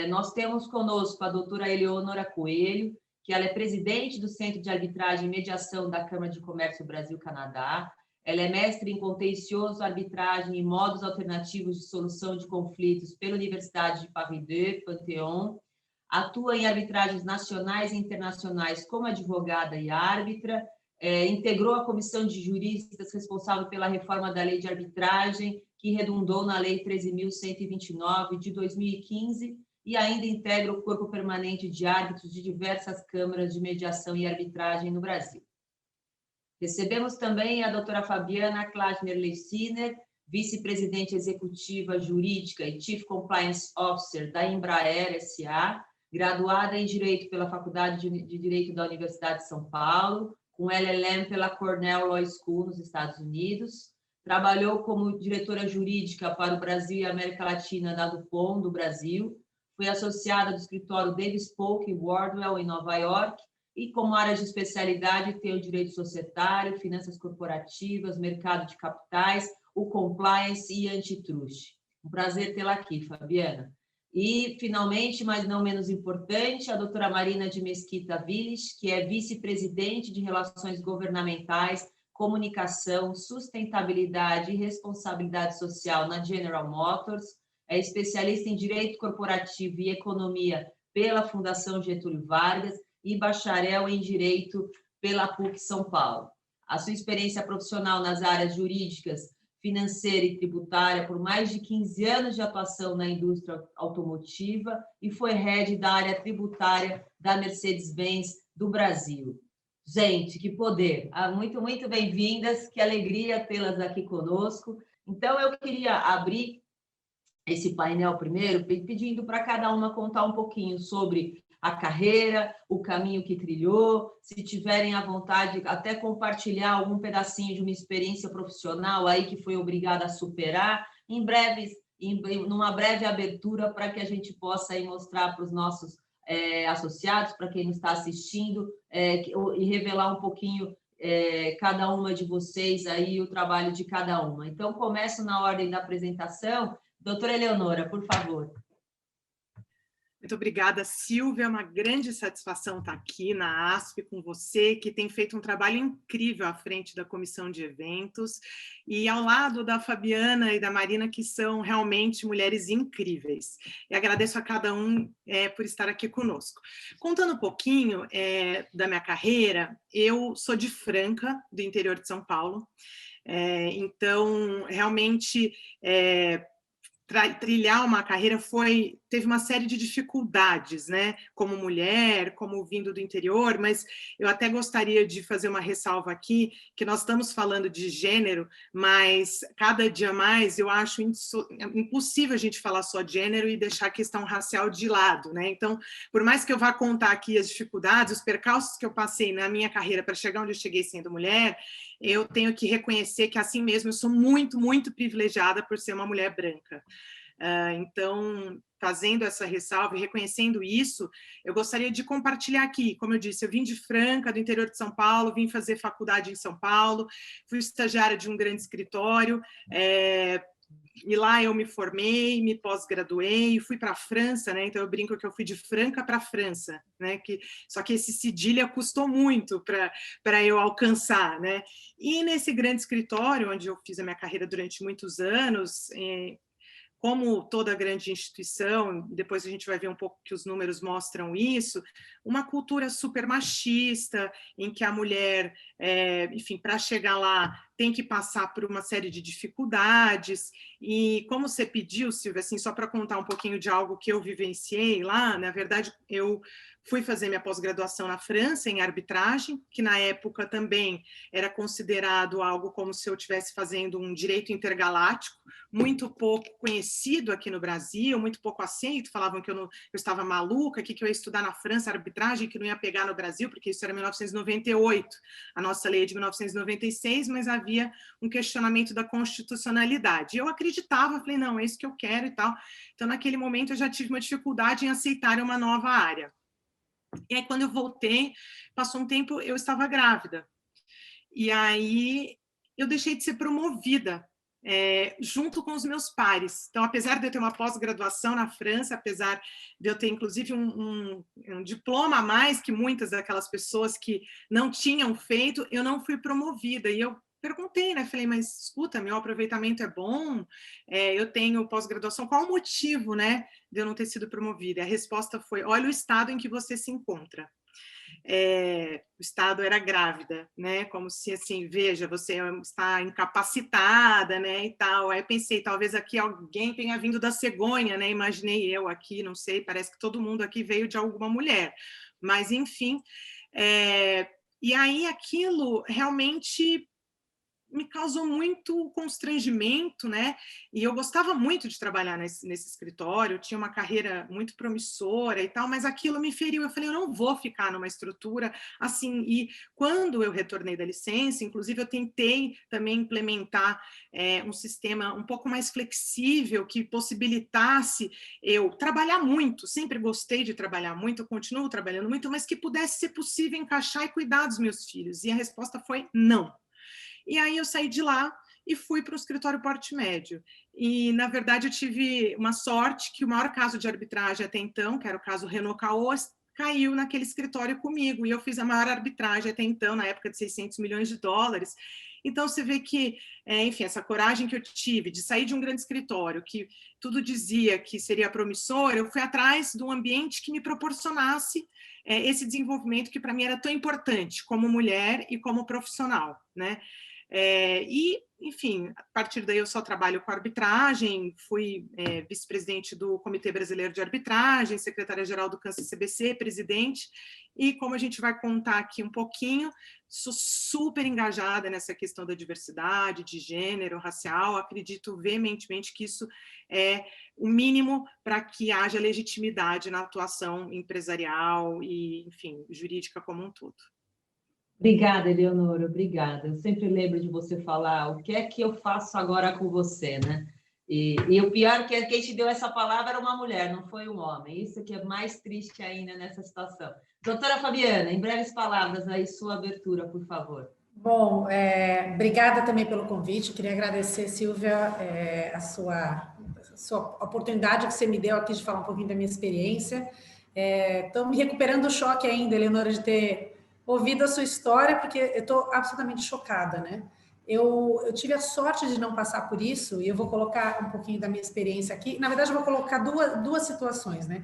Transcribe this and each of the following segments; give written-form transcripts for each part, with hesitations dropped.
Nós temos conosco a doutora Eleonora Coelho, que ela é presidente do Centro de Arbitragem e Mediação da Câmara de Comércio Brasil-Canadá. Ela é mestre em contencioso, arbitragem e modos alternativos de solução de conflitos pela Universidade de Paris 2, Panthéon. Atua em arbitragens nacionais e internacionais como advogada e árbitra. Integrou a comissão de juristas responsável pela reforma da lei de arbitragem, que redundou na Lei 13.129 de 2015, e ainda integra o corpo permanente de árbitros de diversas câmaras de mediação e arbitragem no Brasil. Recebemos também a doutora Fabiana Klassner-Lessiner, vice-presidente executiva jurídica e Chief Compliance Officer da Embraer S.A., graduada em Direito pela Faculdade de Direito da Universidade de São Paulo, com LLM pela Cornell Law School, nos Estados Unidos. Trabalhou como diretora jurídica para o Brasil e América Latina da Dupont, do Brasil. Foi associada do escritório Davis Polk e Wardwell, em Nova York, e como área de especialidade tem o direito societário, finanças corporativas, mercado de capitais, o compliance e antitrust. Um prazer tê-la aqui, Fabiana. E, finalmente, mas não menos importante, a doutora Marina de Mesquita Viles, que é vice-presidente de Relações Governamentais, Comunicação, Sustentabilidade e Responsabilidade Social na General Motors, é especialista em Direito Corporativo e Economia pela Fundação Getúlio Vargas e bacharel em Direito pela PUC São Paulo. A sua experiência profissional nas áreas jurídicas, financeira e tributária por mais de 15 anos de atuação na indústria automotiva e foi head da área tributária da Mercedes-Benz do Brasil. Gente, que poder! Muito, muito bem-vindas, que alegria tê-las aqui conosco. Então, eu queria abrir esse painel primeiro, pedindo para cada uma contar um pouquinho sobre a carreira, o caminho que trilhou, se tiverem à vontade, até compartilhar algum pedacinho de uma experiência profissional aí que foi obrigada a superar, numa breve abertura para que a gente possa aí mostrar para os nossos associados, para quem nos está assistindo, e revelar um pouquinho cada uma de vocês aí, o trabalho de cada uma. Então, começo na ordem da apresentação. Doutora Eleonora, por favor. Muito obrigada, Silvia. É uma grande satisfação estar aqui na ASP com você, que tem feito um trabalho incrível à frente da comissão de eventos, e ao lado da Fabiana e da Marina, que são realmente mulheres incríveis. E agradeço a cada um por estar aqui conosco. Contando um pouquinho da minha carreira, eu sou de Franca, do interior de São Paulo, então, realmente, trilhar uma carreira teve uma série de dificuldades, né? Como mulher, como vindo do interior, mas eu até gostaria de fazer uma ressalva aqui, que nós estamos falando de gênero, mas cada dia mais eu acho impossível a gente falar só de gênero e deixar a questão racial de lado, né? Então, por mais que eu vá contar aqui as dificuldades, os percalços que eu passei na minha carreira para chegar onde eu cheguei sendo mulher, eu tenho que reconhecer que, assim mesmo, eu sou muito, muito privilegiada por ser uma mulher branca. Então, fazendo essa ressalva e reconhecendo isso, eu gostaria de compartilhar aqui. Como eu disse, eu vim de Franca, do interior de São Paulo, vim fazer faculdade em São Paulo, fui estagiária de um grande escritório, e lá eu me formei, me pós-graduei, fui para a França, né? Então eu brinco que eu fui de Franca para a França, né? Só que esse cedilha custou muito para eu alcançar, né? E nesse grande escritório, onde eu fiz a minha carreira durante muitos anos, como toda grande instituição, depois a gente vai ver um pouco que os números mostram isso, uma cultura super machista, em que a mulher, enfim, para chegar lá, tem que passar por uma série de dificuldades, e como você pediu, Silvia, assim, só para contar um pouquinho de algo que eu vivenciei lá, na verdade, eu fui fazer minha pós-graduação na França, em arbitragem, que na época também era considerado algo como se eu estivesse fazendo um direito intergaláctico, muito pouco conhecido aqui no Brasil, muito pouco aceito, falavam que eu estava maluca, que eu ia estudar na França arbitragem, que não ia pegar no Brasil, porque isso era 1998, a nossa lei é de 1996, mas havia um questionamento da constitucionalidade. Eu acreditava, falei, não, é isso que eu quero e tal. Então, naquele momento, eu já tive uma dificuldade em aceitar uma nova área. E aí, quando eu voltei, passou um tempo, eu estava grávida. E aí, eu deixei de ser promovida junto com os meus pares. Então, apesar de eu ter uma pós-graduação na França, apesar de eu ter, inclusive, um diploma a mais que muitas daquelas pessoas que não tinham feito, eu não fui promovida. E eu perguntei, né? Falei, mas escuta, meu aproveitamento é bom, eu tenho pós-graduação, qual o motivo, né, de eu não ter sido promovida? A resposta foi, olha o estado em que você se encontra. O estado era grávida, né? Como se assim, veja, você está incapacitada, né? E tal. Aí eu pensei, talvez aqui alguém tenha vindo da cegonha, né? Imaginei eu aqui, não sei, parece que todo mundo aqui veio de alguma mulher, mas enfim. E aí aquilo realmente me causou muito constrangimento, né? E eu gostava muito de trabalhar nesse escritório, eu tinha uma carreira muito promissora e tal, mas aquilo me feriu. Eu falei, eu não vou ficar numa estrutura assim. E quando eu retornei da licença, inclusive eu tentei também implementar um sistema um pouco mais flexível que possibilitasse eu trabalhar muito. Sempre gostei de trabalhar muito, eu continuo trabalhando muito, mas que pudesse ser possível encaixar e cuidar dos meus filhos. E a resposta foi não. E aí eu saí de lá e fui para o escritório porte médio. E, na verdade, eu tive uma sorte que o maior caso de arbitragem até então, que era o caso Renault Caos, caiu naquele escritório comigo. E eu fiz a maior arbitragem até então, na época de 600 milhões de dólares. Então, você vê que, enfim, essa coragem que eu tive de sair de um grande escritório, que tudo dizia que seria promissor, eu fui atrás de um ambiente que me proporcionasse esse desenvolvimento que, para mim, era tão importante como mulher e como profissional, né? Enfim, a partir daí eu só trabalho com arbitragem, fui vice-presidente do Comitê Brasileiro de Arbitragem, secretária-geral do CANSA-CBC, presidente, e como a gente vai contar aqui um pouquinho, sou super engajada nessa questão da diversidade, de gênero, racial, acredito veementemente que isso é o mínimo para que haja legitimidade na atuação empresarial e, enfim, jurídica como um todo. Obrigada, Eleonora, obrigada. Eu sempre lembro de você falar o que é que eu faço agora com você, né? E o pior é que quem te deu essa palavra era uma mulher, não foi um homem. Isso que é mais triste ainda nessa situação. Doutora Fabiana, em breves palavras aí, sua abertura, por favor. Bom, obrigada também pelo convite. Queria agradecer, Silvia, a sua oportunidade que você me deu aqui de falar um pouquinho da minha experiência. Estou me recuperando do choque ainda, Eleonora, de ter ouvido a sua história, porque eu estou absolutamente chocada, né? Eu tive a sorte de não passar por isso, e eu vou colocar um pouquinho da minha experiência aqui. Na verdade, eu vou colocar duas situações, né?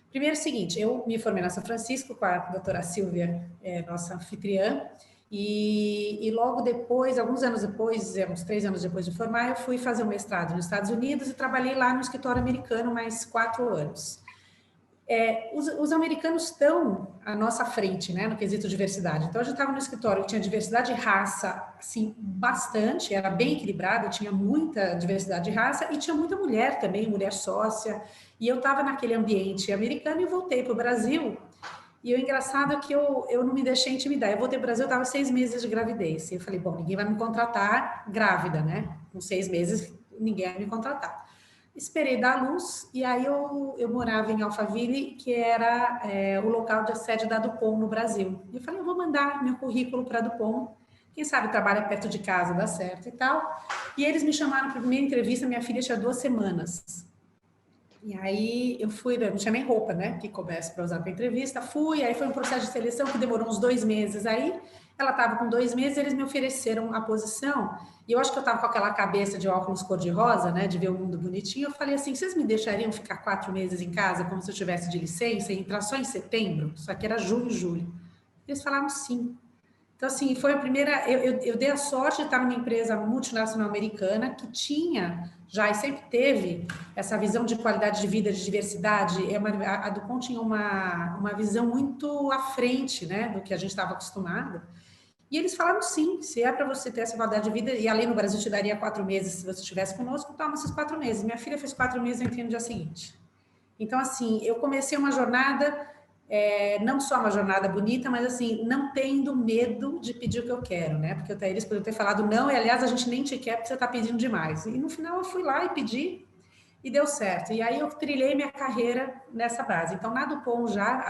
Primeiro é o seguinte, eu me formei na São Francisco com a doutora Silvia, nossa anfitriã, e logo depois, alguns anos depois, uns 3 anos depois de formar, eu fui fazer um mestrado nos Estados Unidos e trabalhei lá no escritório americano mais 4 anos. Os americanos estão à nossa frente, né, no quesito diversidade. Então, a gente estava no escritório que tinha diversidade de raça, assim, bastante, era bem equilibrado, tinha muita diversidade de raça e tinha muita mulher também, mulher sócia. E eu estava naquele ambiente americano e voltei para o Brasil. E o engraçado é que eu não me deixei intimidar. Eu voltei para o Brasil, eu estava 6 meses de gravidez. E eu falei, bom, ninguém vai me contratar grávida, né? Com 6 meses, ninguém vai me contratar. Esperei dar a luz, e aí eu morava em Alphaville, que era o local de sede da Dupont no Brasil. E eu falei, eu vou mandar meu currículo para a Dupont, quem sabe trabalha perto de casa, dá certo e tal. E eles me chamaram para a primeira entrevista, minha filha tinha 2 semanas. E aí eu fui, eu não tinha nem roupa, né, que coubesse para usar para a entrevista, fui, aí foi um processo de seleção que demorou uns 2 meses, aí ela estava com 2 meses, eles me ofereceram a posição, e eu acho que eu estava com aquela cabeça de óculos cor-de-rosa, né, de ver o mundo bonitinho, eu falei assim, vocês me deixariam ficar 4 meses em casa, como se eu tivesse de licença, e entrar só em setembro? Só que era junho e julho. Eles falaram sim. Então, assim, foi a primeira... Eu dei a sorte de estar numa empresa multinacional americana que tinha já e sempre teve essa visão de qualidade de vida, de diversidade. A Dupont tinha uma visão muito à frente, né, do que a gente estava acostumado. E eles falaram sim, se é para você ter essa qualidade de vida, e a lei no Brasil te daria 4 meses se você estivesse conosco, toma esses 4 meses. Minha filha fez 4 meses, eu entrei no dia seguinte. Então, assim, eu comecei uma jornada... não só uma jornada bonita, mas assim, não tendo medo de pedir o que eu quero, né? Porque eles poderiam ter falado não, e aliás, a gente nem te quer porque você está pedindo demais. E no final eu fui lá e pedi e deu certo. E aí eu trilhei minha carreira nessa base. Então, na Dupont já,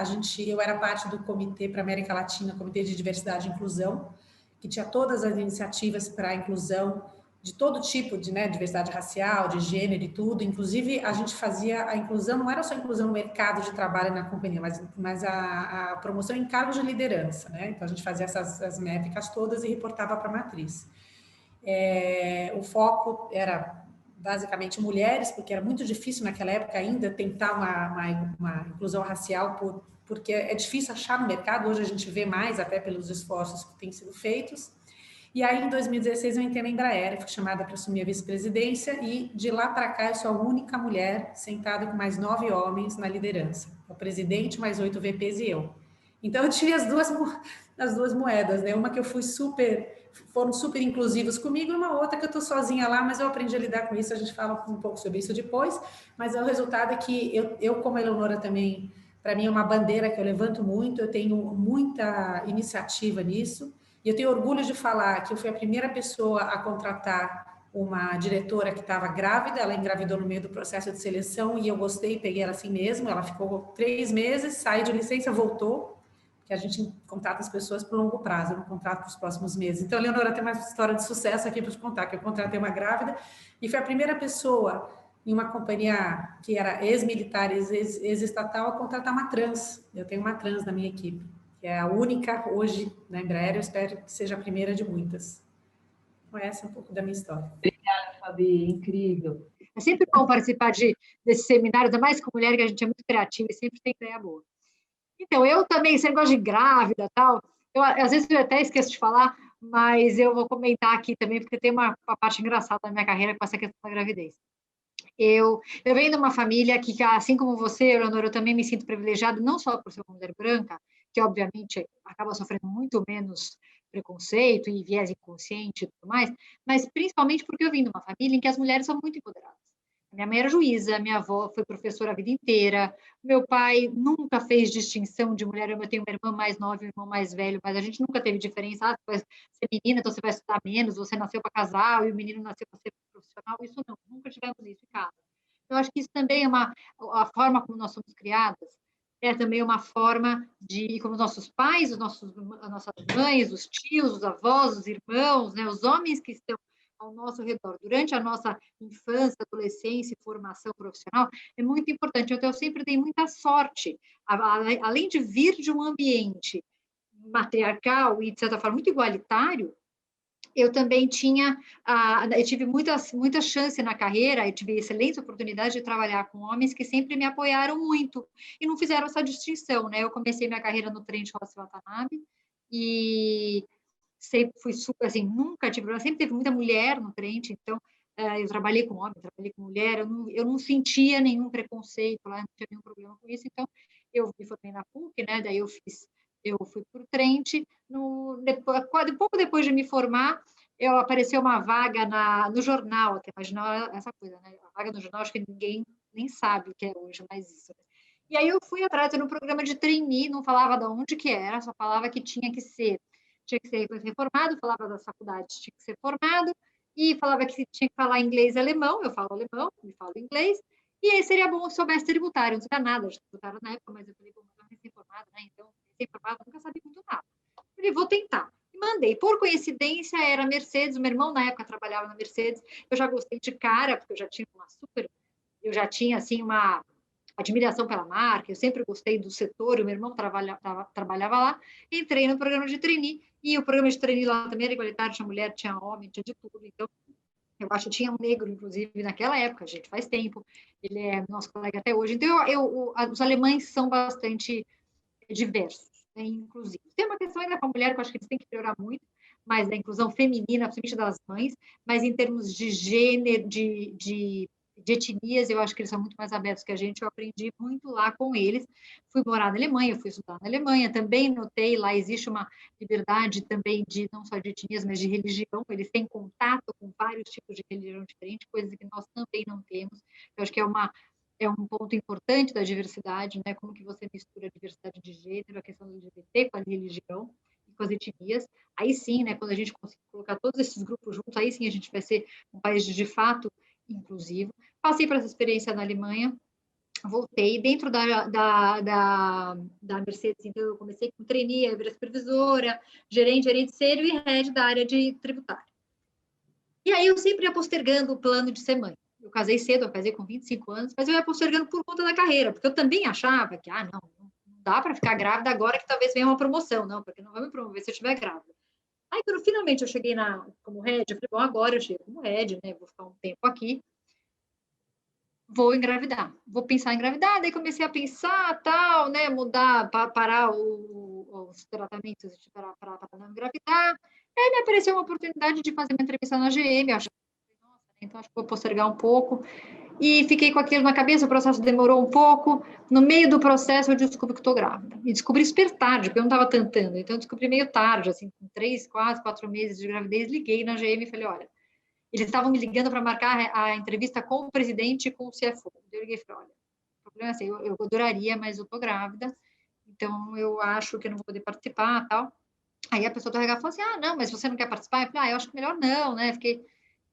eu era parte do comitê para a América Latina, Comitê de Diversidade e Inclusão, que tinha todas as iniciativas para a inclusão de todo tipo de, né, diversidade racial, de gênero e tudo. Inclusive, a gente fazia a inclusão, não era só a inclusão no mercado de trabalho na companhia, mas a promoção em cargos de liderança, né? Então, a gente fazia as métricas todas e reportava para a matriz. O foco era basicamente mulheres, porque era muito difícil naquela época ainda tentar uma inclusão racial, porque é difícil achar no mercado. Hoje a gente vê mais, até pelos esforços que têm sido feitos. E aí, em 2016, eu entrei na Embraer, fui chamada para assumir a vice-presidência, e de lá para cá eu sou a única mulher sentada com mais 9 homens na liderança. O presidente, mais 8 VPs e eu. Então, eu tive as duas moedas, né? Uma que eu foram super inclusivos comigo, e uma outra que eu estou sozinha lá, mas eu aprendi a lidar com isso, a gente fala um pouco sobre isso depois, mas o resultado é que eu como a Eleonora também, para mim é uma bandeira que eu levanto muito, eu tenho muita iniciativa nisso, e eu tenho orgulho de falar que eu fui a primeira pessoa a contratar uma diretora que estava grávida, ela engravidou no meio do processo de seleção, e eu gostei, peguei ela assim mesmo, ela ficou 3 meses, saiu de licença, voltou, que a gente contrata as pessoas por longo prazo, eu não contrato para os próximos meses. Então, Leonora, tem uma história de sucesso aqui para te contar, que eu contratei uma grávida e foi a primeira pessoa em uma companhia que era ex-militar, ex-estatal, a contratar uma trans. Eu tenho uma trans na minha equipe, que é a única hoje na Embraer, eu espero que seja a primeira de muitas. Então, essa é um pouco da minha história. Obrigada, Fabi, incrível. É sempre bom participar desse seminário, ainda mais com mulher, que a gente é muito criativa e sempre tem ideia boa. Então, eu também, você gosta de grávida e tal, às vezes eu até esqueço de falar, mas eu vou comentar aqui também, porque tem uma parte engraçada na minha carreira com essa questão da gravidez. Eu venho de uma família que, assim como você, Eleonora, eu também me sinto privilegiada, não só por ser uma mulher branca, que obviamente acaba sofrendo muito menos preconceito e viés inconsciente e tudo mais, mas principalmente porque eu vim de uma família em que as mulheres são muito empoderadas. Minha mãe era juíza, minha avó foi professora a vida inteira, meu pai nunca fez distinção de mulher, eu tenho uma irmã mais nova e um irmão mais velho, mas a gente nunca teve diferença, você vai ser menina, então você vai estudar menos, você nasceu para casar, e o menino nasceu para ser profissional, isso não, nunca tivemos isso em casa. Eu acho que isso também é a forma como nós somos criadas, é também uma forma de, como nossos pais, as nossas mães, os tios, os avós, os irmãos, né, os homens que estão ao nosso redor, durante a nossa infância, adolescência e formação profissional, é muito importante. Então, eu sempre dei muita sorte, além de vir de um ambiente matriarcal e, de certa forma, muito igualitário, eu também eu tive muita chance na carreira, eu tive excelente oportunidade de trabalhar com homens que sempre me apoiaram muito e não fizeram essa distinção, né? Eu comecei minha carreira no trem de Rossy Watanabe e sempre fui super, assim, nunca tive problema, sempre teve muita mulher no trem, então eu trabalhei com homem, trabalhei com mulher, eu não sentia nenhum preconceito lá, não tinha nenhum problema com isso, então eu me formei na PUC, né? Daí eu fui para o Trent, pouco depois de me formar, apareceu uma vaga no jornal, até imaginar essa coisa, né? A vaga no jornal, acho que ninguém nem sabe o que é hoje, mas isso. E aí eu fui atrás de um programa de trainee, não falava de onde que era, só falava que tinha que ser reformado, falava das faculdades, tinha que ser formado, e falava que tinha que falar inglês e alemão, eu falo alemão, me falo inglês, e aí seria bom se soubesse tributário, não sabia nada de tributário na época, mas eu falei, bom, eu não recém-formada, né? Então, recém-formada, nunca sabia muito nada. Falei, vou tentar. E mandei. Por coincidência, era a Mercedes, o meu irmão na época trabalhava na Mercedes, eu já gostei de cara, porque eu já tinha, assim, uma admiração pela marca, eu sempre gostei do setor, o meu irmão trabalhava lá, entrei no programa de trainee, e o programa de trainee lá também era igualitário, tinha mulher, tinha homem, tinha de tudo, então eu acho que tinha um negro, inclusive, naquela época, gente, faz tempo, ele é nosso colega até hoje, então os alemães são bastante diversos, né, inclusivos. Tem uma questão ainda com a mulher que eu acho que eles têm que melhorar muito, mas da inclusão feminina, principalmente das mães, mas em termos de gênero, de etnias, eu acho que eles são muito mais abertos que a gente, eu aprendi muito lá com eles, fui morar na Alemanha, fui estudar na Alemanha, também notei, lá existe uma liberdade também de, não só de etnias, mas de religião, eles têm contato com vários tipos de religião diferentes, coisas que nós também não temos, eu acho que é um ponto importante da diversidade, né? Como que você mistura a diversidade de gênero, a questão do LGBT com a religião e com as etnias. Aí sim, né? Quando a gente conseguir colocar todos esses grupos juntos, aí sim a gente vai ser um país de fato inclusivo. Passei por essa experiência na Alemanha, voltei dentro da Mercedes, então eu comecei com trainee, supervisora, gerente sênior e head da área de tributário. E aí eu sempre ia postergando o plano de ser mãe. Eu casei cedo, eu casei com 25 anos, mas eu ia postergando por conta da carreira, porque eu também achava que, não dá para ficar grávida agora que talvez venha uma promoção, não, porque não vai me promover se eu estiver grávida. Aí, quando finalmente eu cheguei como head, eu falei, bom, agora eu chego como head, né, vou ficar um tempo aqui, vou engravidar, vou pensar em engravidar, daí comecei a pensar, tal, né, mudar, parar os tratamentos para não engravidar, aí me apareceu uma oportunidade de fazer uma entrevista na GM, eu achei, nossa, então acho que vou postergar um pouco, e fiquei com aquilo na cabeça, o processo demorou um pouco, no meio do processo eu descobri que estou grávida, e descobri super tarde, porque eu não estava tentando, então eu descobri meio tarde, assim, com 3, quase 4 meses de gravidez, liguei na GM e falei, olha, eles estavam me ligando para marcar a entrevista com o presidente e com o CFO. Eu liguei e falei, olha, o problema é assim, eu adoraria, mas eu estou grávida, então eu acho que eu não vou poder participar, tal. Aí a pessoa do RH falou assim, não, mas você não quer participar? Eu falei, eu acho que melhor não, né? Fiquei,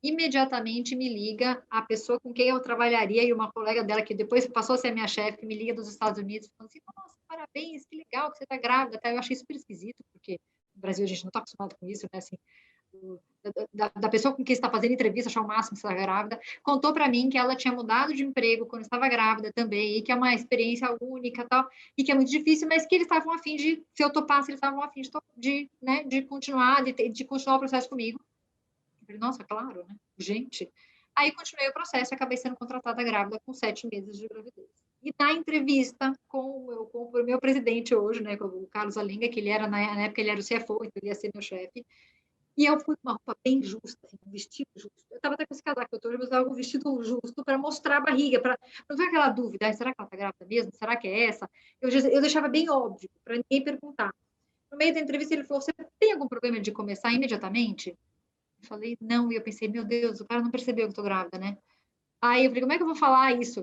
imediatamente me liga a pessoa com quem eu trabalharia e uma colega dela, que depois passou a ser minha chefe, me liga dos Estados Unidos, falando assim, nossa, parabéns, que legal que você está grávida. Eu achei super esquisito, porque no Brasil a gente não está acostumado com isso, né? Assim, da pessoa com quem está fazendo entrevista, achar o máximo que está grávida, contou para mim que ela tinha mudado de emprego quando estava grávida também, e que é uma experiência única tal, e que é muito difícil, mas que eles estavam a fim de, se eu topasse, eles estavam a fim de continuar, de continuar o processo comigo. Eu falei, nossa, claro, né? Gente. Aí continuei o processo e acabei sendo contratada grávida com 7 meses de gravidez. E na entrevista com o meu presidente hoje, né, com o Carlos Alenga, que ele era, na época, ele era o CFO, então ele ia ser meu chefe, e eu fui com uma roupa bem justa, assim, um vestido justo. Eu estava até com esse casaco que eu estou mas eu usava um vestido justo para mostrar a barriga, para não ter aquela dúvida, será que ela está grávida mesmo? Será que é essa? Eu deixava bem óbvio, para ninguém perguntar. No meio da entrevista, ele falou, você tem algum problema de começar imediatamente? Eu falei, não, e eu pensei, meu Deus, o cara não percebeu que eu estou grávida, né? Aí eu falei, como é que eu vou falar isso?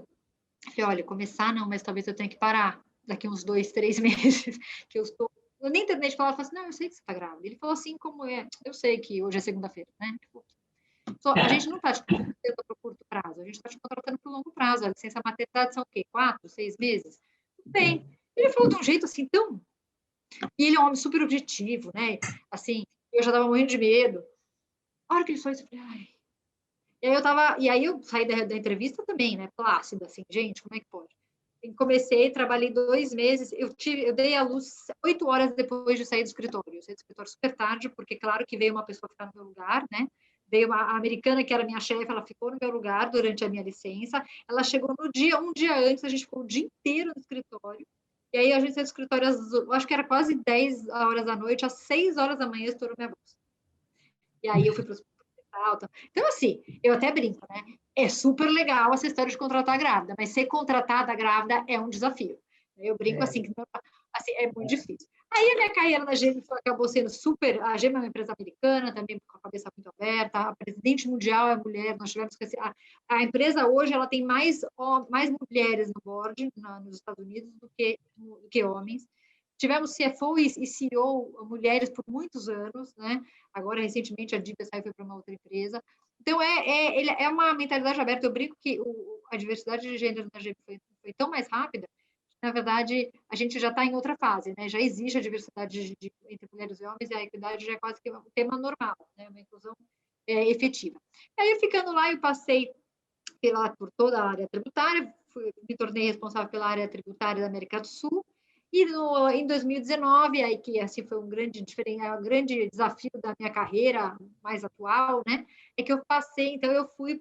Eu falei, olha, começar não, mas talvez eu tenha que parar daqui uns 2, 3 meses, que eu estou... Eu nem terminei de falar, eu falei assim, não, eu sei que você está grávida. Ele falou assim, como é? Eu sei que hoje é segunda-feira, né? A gente não está te contratando para curto prazo, a gente está te contratando para longo prazo. A licença maternidade são o quê? 4, 6 meses? Bem, ele falou de um jeito assim, tão... E ele é um homem super objetivo, né? Assim, eu já estava morrendo de medo. A hora que ele falou isso, eu falei, ai... E aí eu saí da entrevista também, né? Plácida, assim, gente, como é que pode? Comecei, trabalhei 2 meses, eu dei a luz 8 horas depois de sair do escritório. Eu saí do escritório super tarde, porque claro que veio uma pessoa ficar no meu lugar, né? Veio uma americana que era minha chefe, ela ficou no meu lugar durante a minha licença. Ela chegou um dia antes, a gente ficou o dia inteiro no escritório. E aí a gente saiu do escritório, acho que era quase 10 horas da noite, às 6 horas da manhã estourou minha bolsa. E aí eu fui para o hospital. Então, assim, eu até brinco, né? É super legal essa história de contratar grávida, mas ser contratada grávida é um desafio. Eu brinco assim, que assim, é muito difícil. Aí a minha carreira na GM acabou sendo super... A GM é uma empresa americana, também com a cabeça muito aberta, a presidente mundial é mulher, nós tivemos que... A empresa hoje ela tem mais mulheres no board nos Estados Unidos do que homens. Tivemos CFO e CEO mulheres por muitos anos, né? Agora, recentemente, a Dívia saiu foi para uma outra empresa. Então, é uma mentalidade aberta. Eu brinco que a diversidade de gênero na GM foi tão mais rápida que, na verdade, a gente já está em outra fase, né? Já existe a diversidade entre mulheres e homens e a equidade já é quase que um tema normal, né? Uma inclusão efetiva. E aí, ficando lá, eu passei por toda a área tributária, me tornei responsável pela área tributária da América do Sul, e em 2019, aí que assim foi um grande desafio da minha carreira mais atual, né? É que eu passei, então eu fui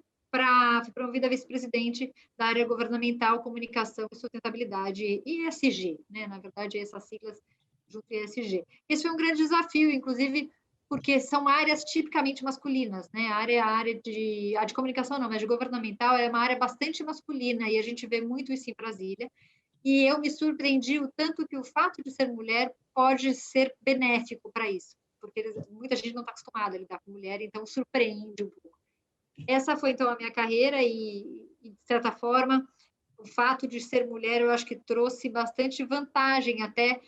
promovida a vice-presidente da área governamental, comunicação e sustentabilidade, ESG, né? Na verdade, essas siglas junto ao ESG. Esse foi um grande desafio, inclusive porque são áreas tipicamente masculinas, né? A área de comunicação não, mas de governamental é uma área bastante masculina e a gente vê muito isso em Brasília. E eu me surpreendi o tanto que o fato de ser mulher pode ser benéfico para isso, porque muita gente não está acostumada a lidar com mulher, então surpreende um pouco. Essa foi, então, a minha carreira e, de certa forma, o fato de ser mulher, eu acho que trouxe bastante vantagem até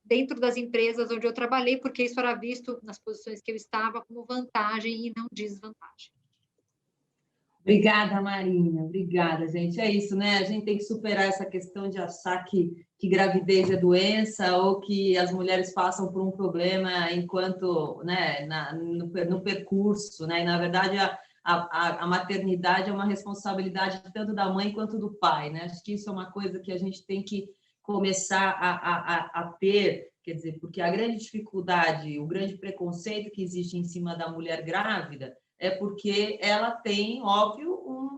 dentro das empresas onde eu trabalhei, porque isso era visto nas posições que eu estava como vantagem e não desvantagem. Obrigada, Marinha. Obrigada, gente. É isso, né? A gente tem que superar essa questão de achar que gravidez é doença ou que as mulheres passam por um problema enquanto, né, no percurso, né? E, na verdade, a maternidade é uma responsabilidade tanto da mãe quanto do pai, né? Acho que isso é uma coisa que a gente tem que começar a ter, quer dizer, porque a grande dificuldade, o grande preconceito que existe em cima da mulher grávida é porque ela tem, óbvio,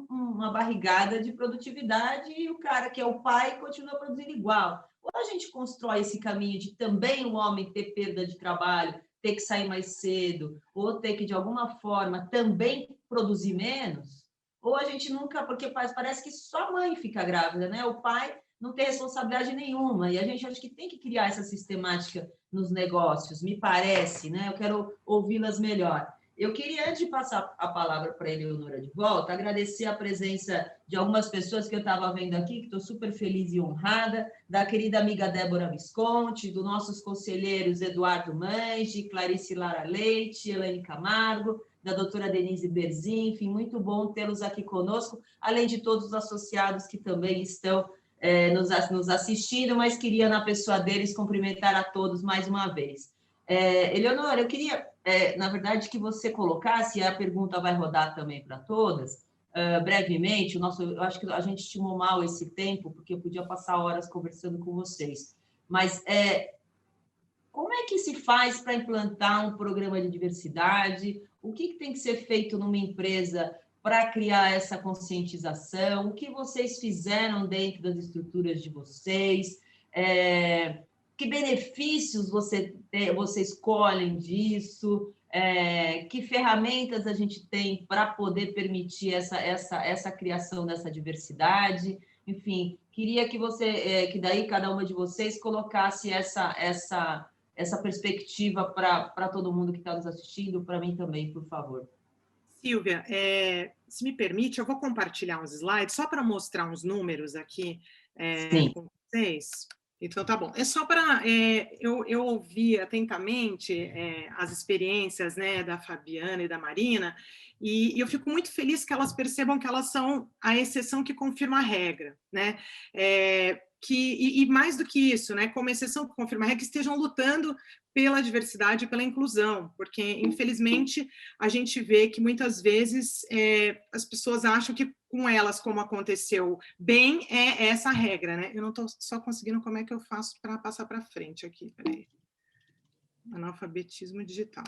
uma barrigada de produtividade e o cara que é o pai continua produzindo igual. Ou a gente constrói esse caminho de também o homem ter perda de trabalho, ter que sair mais cedo, ou ter que, de alguma forma, também produzir menos, ou a gente nunca, porque parece que só a mãe fica grávida, né? O pai não tem responsabilidade nenhuma, e a gente acho que tem que criar essa sistemática nos negócios, me parece, né? Eu quero ouvi-las melhor. Eu queria, antes de passar a palavra para a Eleonora de volta, agradecer a presença de algumas pessoas que eu estava vendo aqui, que estou super feliz e honrada, da querida amiga Débora Visconti, dos nossos conselheiros Eduardo Mangi, Clarice Lara Leite, Elaine Camargo, da doutora Denise Berzin, enfim, muito bom tê-los aqui conosco, além de todos os associados que também estão nos assistindo, mas queria, na pessoa deles, cumprimentar a todos mais uma vez. Eleonora, eu queria, na verdade, que você colocasse, a pergunta vai rodar também para todas, brevemente, eu acho que a gente estimou mal esse tempo, porque eu podia passar horas conversando com vocês, mas como é que se faz para implantar um programa de diversidade? O que tem que ser feito numa empresa para criar essa conscientização? O que vocês fizeram dentro das estruturas de vocês? Que benefícios vocês colhem disso? Que ferramentas a gente tem para poder permitir essa criação dessa diversidade? Enfim, queria que daí cada uma de vocês colocasse essa perspectiva para todo mundo que está nos assistindo, para mim também, por favor. Silvia, se me permite, eu vou compartilhar uns slides só para mostrar uns números aqui com vocês. Então, tá bom. É só para... eu ouvi atentamente as experiências, né, da Fabiana e da Marina, e eu fico muito feliz que elas percebam que elas são a exceção que confirma a regra, né? E mais do que isso, né, como exceção que confirma a regra, que estejam lutando pela diversidade e pela inclusão, porque, infelizmente, a gente vê que, muitas vezes, as pessoas acham que com elas, como aconteceu bem, é essa a regra, né? Eu não estou só conseguindo como é que eu faço para passar para frente aqui, peraí. Analfabetismo digital.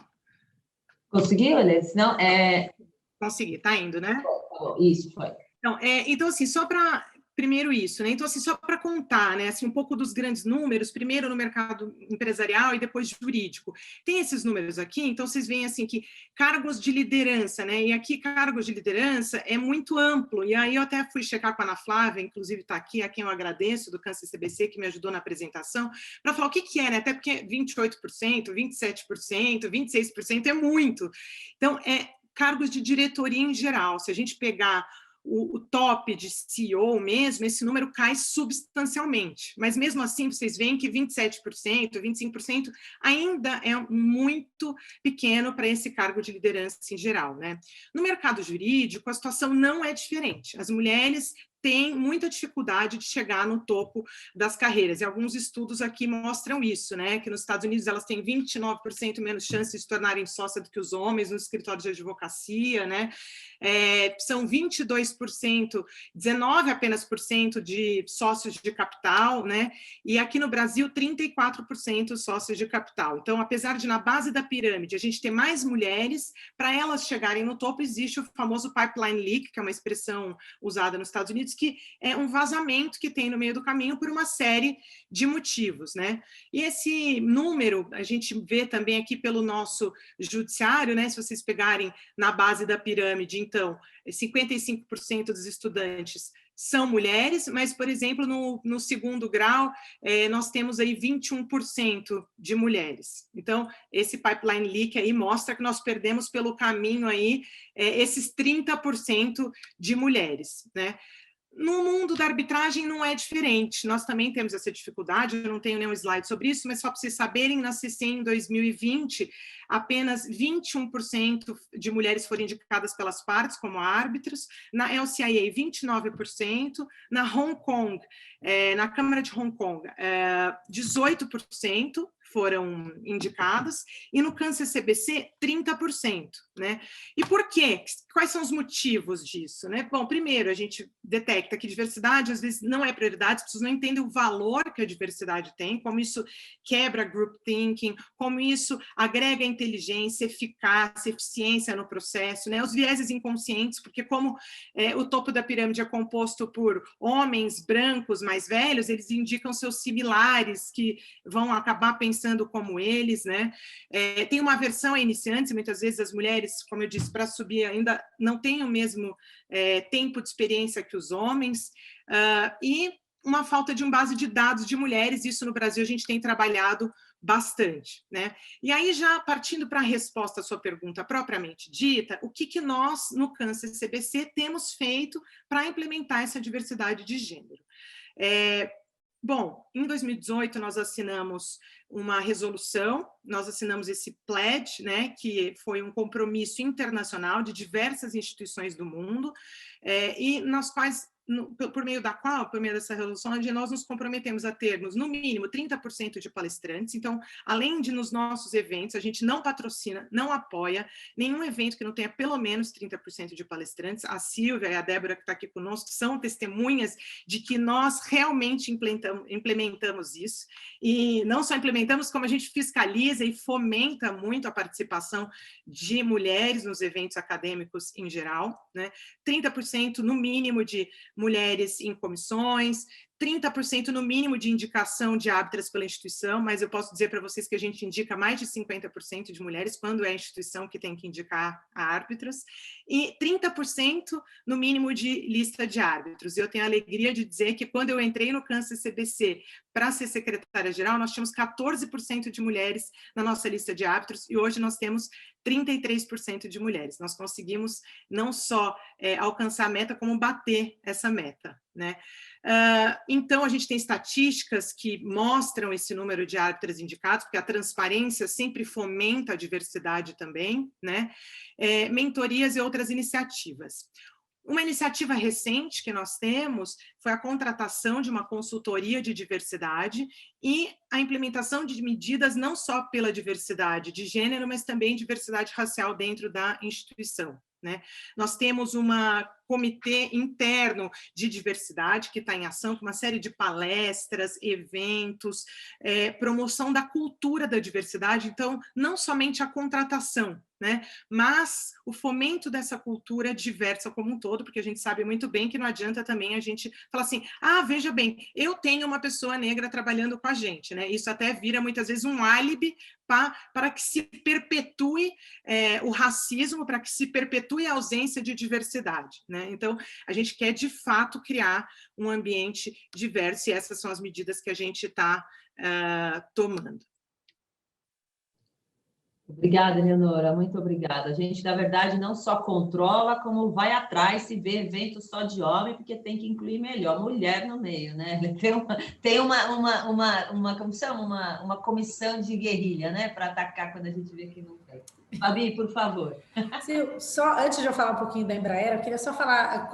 Conseguiu, Alê? Senão, Consegui, tá indo, né? Isso, foi. Então, assim, só para... Primeiro isso, né? Então, assim, só para contar, né, assim, um pouco dos grandes números, primeiro no mercado empresarial e depois jurídico. Tem esses números aqui, então vocês veem, assim, que cargos de liderança, né? E aqui, cargos de liderança é muito amplo, e aí eu até fui checar com a Ana Flávia, inclusive está aqui, a quem eu agradeço, do Câncer CBC, que me ajudou na apresentação, para falar o que é, né? Até porque 28%, 27%, 26% é muito. Então, cargos de diretoria em geral. Se a gente pegar o top de CEO mesmo, esse número cai substancialmente. Mas, mesmo assim, vocês veem que 27%, 25% ainda é muito pequeno para esse cargo de liderança em geral, né? No mercado jurídico, a situação não é diferente. As mulheres têm muita dificuldade de chegar no topo das carreiras. E alguns estudos aqui mostram isso, né? Que nos Estados Unidos elas têm 29% menos chance de se tornarem sócia do que os homens nos escritórios de advocacia, né? São 22%, 19% apenas de sócios de capital, né? E aqui no Brasil, 34% sócios de capital. Então, apesar de na base da pirâmide a gente ter mais mulheres, para elas chegarem no topo existe o famoso pipeline leak, que é uma expressão usada nos Estados Unidos, que é um vazamento que tem no meio do caminho por uma série de motivos, né? E esse número a gente vê também aqui pelo nosso judiciário, né? Se vocês pegarem na base da pirâmide, então, 55% dos estudantes são mulheres, mas, por exemplo, no segundo grau, nós temos aí 21% de mulheres. Então, esse pipeline leak aí mostra que nós perdemos pelo caminho aí esses 30% de mulheres, né? No mundo da arbitragem não é diferente, nós também temos essa dificuldade, eu não tenho nenhum slide sobre isso, mas só para vocês saberem, na CCEN em 2020, apenas 21% de mulheres foram indicadas pelas partes como árbitros, na LCIA 29%, na Hong Kong, na Câmara de Hong Kong, 18% foram indicadas, e no CAN-CCBC, 30%, né? E por quê? Quais são os motivos disso, né? Bom, primeiro, a gente detecta que diversidade, às vezes, não é prioridade, as pessoas não entendem o valor que a diversidade tem, como isso quebra group thinking, como isso agrega inteligência, eficácia, eficiência no processo, né? Os vieses inconscientes, porque como o topo da pirâmide é composto por homens brancos mais velhos, eles indicam seus similares, que vão acabar pensando como eles, né? Tem uma aversão a iniciantes, muitas vezes as mulheres, como eu disse, para subir ainda não têm o mesmo tempo de experiência que os homens, e uma falta de base de dados de mulheres, isso no Brasil a gente tem trabalhado bastante, né? E aí, já partindo para a resposta à sua pergunta propriamente dita, o que nós, no CAN-CCBC, temos feito para implementar essa diversidade de gênero? Bom, em 2018 nós assinamos uma resolução, nós assinamos esse pledge, né, que foi um compromisso internacional de diversas instituições do mundo, e nas quais, por meio dessa resolução, nós nos comprometemos a termos, no mínimo, 30% de palestrantes. Então, além de nos nossos eventos, a gente não patrocina, não apoia nenhum evento que não tenha pelo menos 30% de palestrantes. A Silvia e a Débora, que está aqui conosco, são testemunhas de que nós realmente implementamos isso, e não só implementamos, como a gente fiscaliza e fomenta muito a participação de mulheres nos eventos acadêmicos em geral, né? 30% no mínimo de mulheres em comissões, 30% no mínimo de indicação de árbitras pela instituição, mas eu posso dizer para vocês que a gente indica mais de 50% de mulheres quando é a instituição que tem que indicar árbitras, e 30% no mínimo de lista de árbitros. Eu tenho a alegria de dizer que quando eu entrei no CAN-CCBC para ser secretária-geral, nós tínhamos 14% de mulheres na nossa lista de árbitros, e hoje nós temos 33% de mulheres. Nós conseguimos não só alcançar a meta, como bater essa meta, né? Então, a gente tem estatísticas que mostram esse número de árbitras indicados, porque a transparência sempre fomenta a diversidade também, né? Mentorias e outras iniciativas. Uma iniciativa recente que nós temos foi a contratação de uma consultoria de diversidade e a implementação de medidas não só pela diversidade de gênero, mas também diversidade racial dentro da instituição, né? Nós temos um comitê interno de diversidade que está em ação, com uma série de palestras, eventos, promoção da cultura da diversidade, então, não somente a contratação, né, mas o fomento dessa cultura diversa como um todo, porque a gente sabe muito bem que não adianta também a gente falar assim, veja bem, eu tenho uma pessoa negra trabalhando com a gente, né? Isso até vira muitas vezes um álibi para que se perpetue o racismo, para que se perpetue a ausência de diversidade, né? Então, a gente quer, de fato, criar um ambiente diverso, e essas são as medidas que a gente está tomando. Obrigada, Eleonora, muito obrigada. A gente, na verdade, não só controla, como vai atrás, se vê evento só de homem, porque tem que incluir melhor mulher no meio, né? Tem como chama? Uma comissão de guerrilha, né? Para atacar quando a gente vê que não tem. Fabi, por favor. Sil, só antes de eu falar um pouquinho da Embraer, eu queria só falar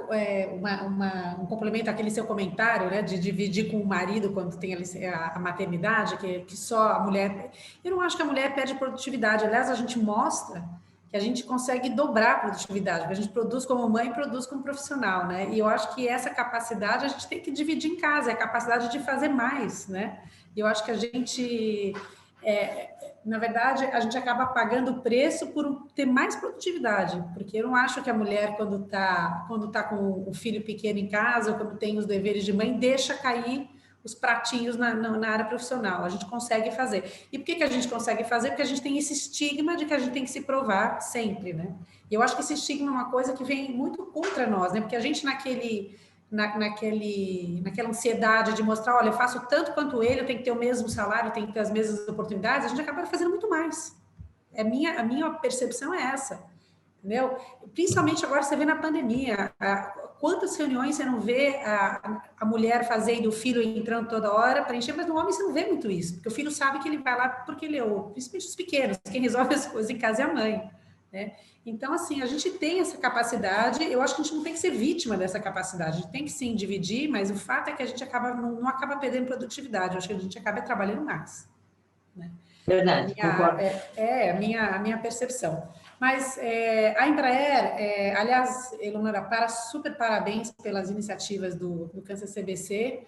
um complemento àquele seu comentário, né, de dividir com o marido quando tem a maternidade, que só a mulher... Eu não acho que a mulher perde produtividade, aliás, a gente mostra que a gente consegue dobrar a produtividade, porque a gente produz como mãe e produz como profissional, né? E eu acho que essa capacidade a gente tem que dividir em casa, é a capacidade de fazer mais, né? E eu acho que a gente... na verdade, a gente acaba pagando o preço por ter mais produtividade, porque eu não acho que a mulher, quando tá com o filho pequeno em casa, ou quando tem os deveres de mãe, deixa cair os pratinhos na área profissional. A gente consegue fazer. E por que a gente consegue fazer? Porque a gente tem esse estigma de que a gente tem que se provar sempre, né? E eu acho que esse estigma é uma coisa que vem muito contra nós, né? Porque a gente naquela ansiedade de mostrar, olha, eu faço tanto quanto ele, eu tenho que ter o mesmo salário, eu tenho que ter as mesmas oportunidades, a gente acaba fazendo muito mais. A minha percepção é essa, entendeu? Principalmente agora, você vê na pandemia, quantas reuniões você não vê a mulher fazendo, o filho entrando toda hora para encher, mas no homem você não vê muito isso, porque o filho sabe que ele vai lá porque ele é principalmente os pequenos, quem resolve as coisas em casa é a mãe, né? Então, assim, a gente tem essa capacidade, eu acho que a gente não tem que ser vítima dessa capacidade, a gente tem que sim dividir, mas o fato é que a gente não acaba perdendo produtividade, eu acho que a gente acaba trabalhando mais, né? Verdade, concordo. A minha percepção. Mas a Embraer, aliás, Eleonora, super parabéns pelas iniciativas do Câncer CBC.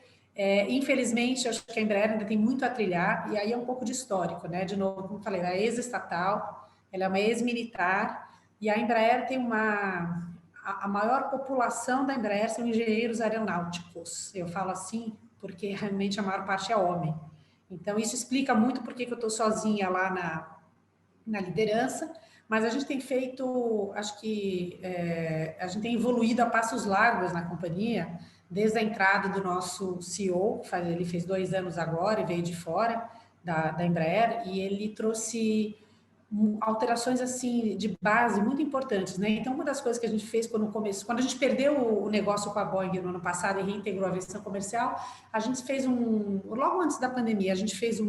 Infelizmente, acho que a Embraer ainda tem muito a trilhar, e aí é um pouco de histórico, né? De novo, como eu falei, ela é ex-estatal, ela é uma ex-militar, e a Embraer tem a maior população da Embraer são engenheiros aeronáuticos. Eu falo assim porque realmente a maior parte é homem. Então, isso explica muito porque eu estou sozinha lá na liderança, mas a gente tem feito, acho que a gente tem evoluído a passos largos na companhia, desde a entrada do nosso CEO, ele fez 2 anos agora e veio de fora da Embraer, e ele trouxe alterações assim de base muito importantes, né? Então, uma das coisas que a gente fez quando a gente perdeu o negócio com a Boeing no ano passado e reintegrou a aviação comercial, a gente fez logo antes da pandemia, a gente fez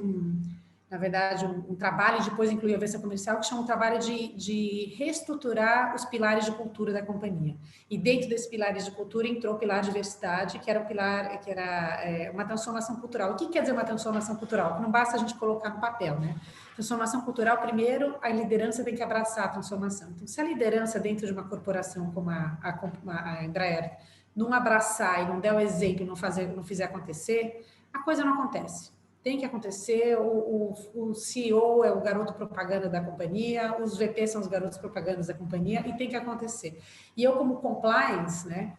na verdade, um trabalho, e depois incluiu a aviação comercial, que chama um trabalho de reestruturar os pilares de cultura da companhia. E dentro desses pilares de cultura entrou o pilar diversidade, que era uma transformação cultural. O que quer dizer uma transformação cultural? Não basta a gente colocar no papel, né? Transformação cultural, primeiro, a liderança tem que abraçar a transformação. Então, se a liderança dentro de uma corporação como a Embraer não abraçar e não der o exemplo, não fizer acontecer, a coisa não acontece. Tem que acontecer, o CEO é o garoto propaganda da companhia, os VPs são os garotos propagandas da companhia, e tem que acontecer. E eu, como compliance, né,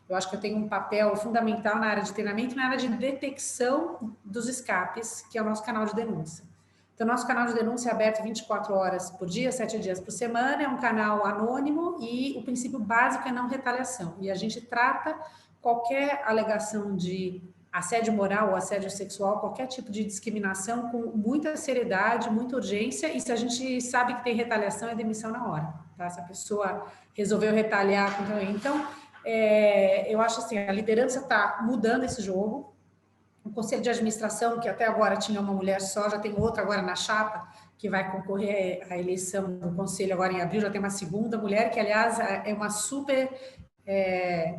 eu acho que eu tenho um papel fundamental na área de treinamento, na área de detecção dos escapes, que é o nosso canal de denúncia. Então, nosso canal de denúncia é aberto 24 horas por dia, 7 dias por semana, é um canal anônimo e o princípio básico é não retaliação. E a gente trata qualquer alegação de assédio moral ou assédio sexual, qualquer tipo de discriminação com muita seriedade, muita urgência, e se a gente sabe que tem retaliação, é demissão na hora, tá? Se a pessoa resolveu retaliar contra ele. Então, eu acho assim, a liderança está mudando esse jogo. O conselho de administração, que até agora tinha uma mulher só, já tem outra agora na chapa, que vai concorrer à eleição do conselho agora em abril, já tem uma segunda mulher, que aliás é uma super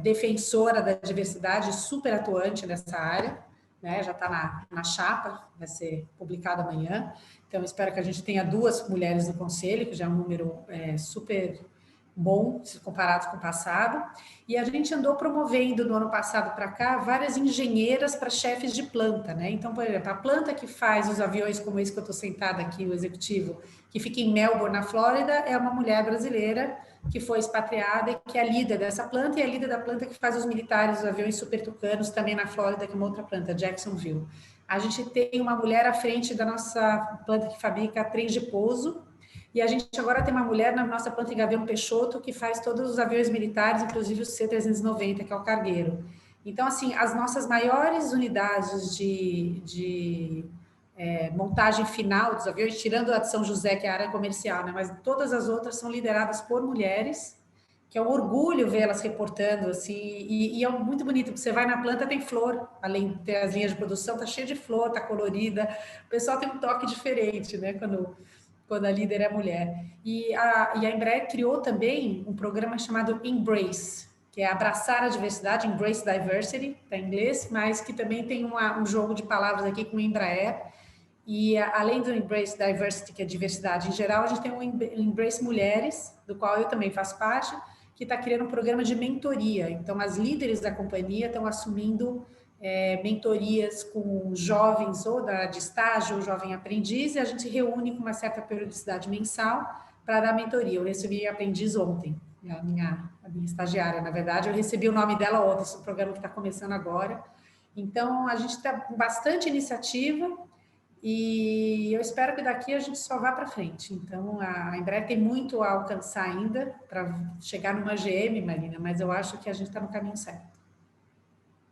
defensora da diversidade, super atuante nessa área, né? Já está na chapa, vai ser publicada amanhã. Então, espero que a gente tenha 2 mulheres no conselho, que já é um número super bom, se comparado com o passado. E a gente andou promovendo, no ano passado para cá, várias engenheiras para chefes de planta, né? Então, por exemplo, a planta que faz os aviões, como esse que eu estou sentada aqui, o executivo, que fica em Melbourne, na Flórida, é uma mulher brasileira que foi expatriada e que é a líder dessa planta, e a líder da planta que faz os militares, os aviões super tucanos, também na Flórida, que é uma outra planta, Jacksonville. A gente tem uma mulher à frente da nossa planta que fabrica trens de pouso, e a gente agora tem uma mulher na nossa planta em Gavião Peixoto que faz todos os aviões militares, inclusive o C-390, que é o cargueiro. Então, assim, as nossas maiores unidades de montagem final dos aviões, tirando a de São José, que é a área comercial, né? Mas todas as outras são lideradas por mulheres, que é um orgulho vê-las reportando, assim, e é muito bonito, porque você vai na planta, tem flor, além de ter as linhas de produção, tá cheio de flor, tá colorida, o pessoal tem um toque diferente, né, quando a líder é mulher. E a Embraer criou também um programa chamado Embrace, que é abraçar a diversidade, Embrace Diversity, tá em inglês, mas que também tem um jogo de palavras aqui com Embraer. E além do Embrace Diversity, que é diversidade em geral, a gente tem o Embrace Mulheres, do qual eu também faço parte, que está criando um programa de mentoria. Então, as líderes da companhia estão assumindo mentorias com jovens, ou de estágio, ou jovem aprendiz, e a gente reúne com uma certa periodicidade mensal para dar mentoria. Eu recebi aprendiz ontem, a minha estagiária, na verdade, eu recebi o nome dela ontem, esse programa que está começando agora. Então, a gente está com bastante iniciativa, e eu espero que daqui a gente só vá para frente. Então, a Embraer tem muito a alcançar ainda para chegar numa GM, Marina, mas eu acho que a gente está no caminho certo.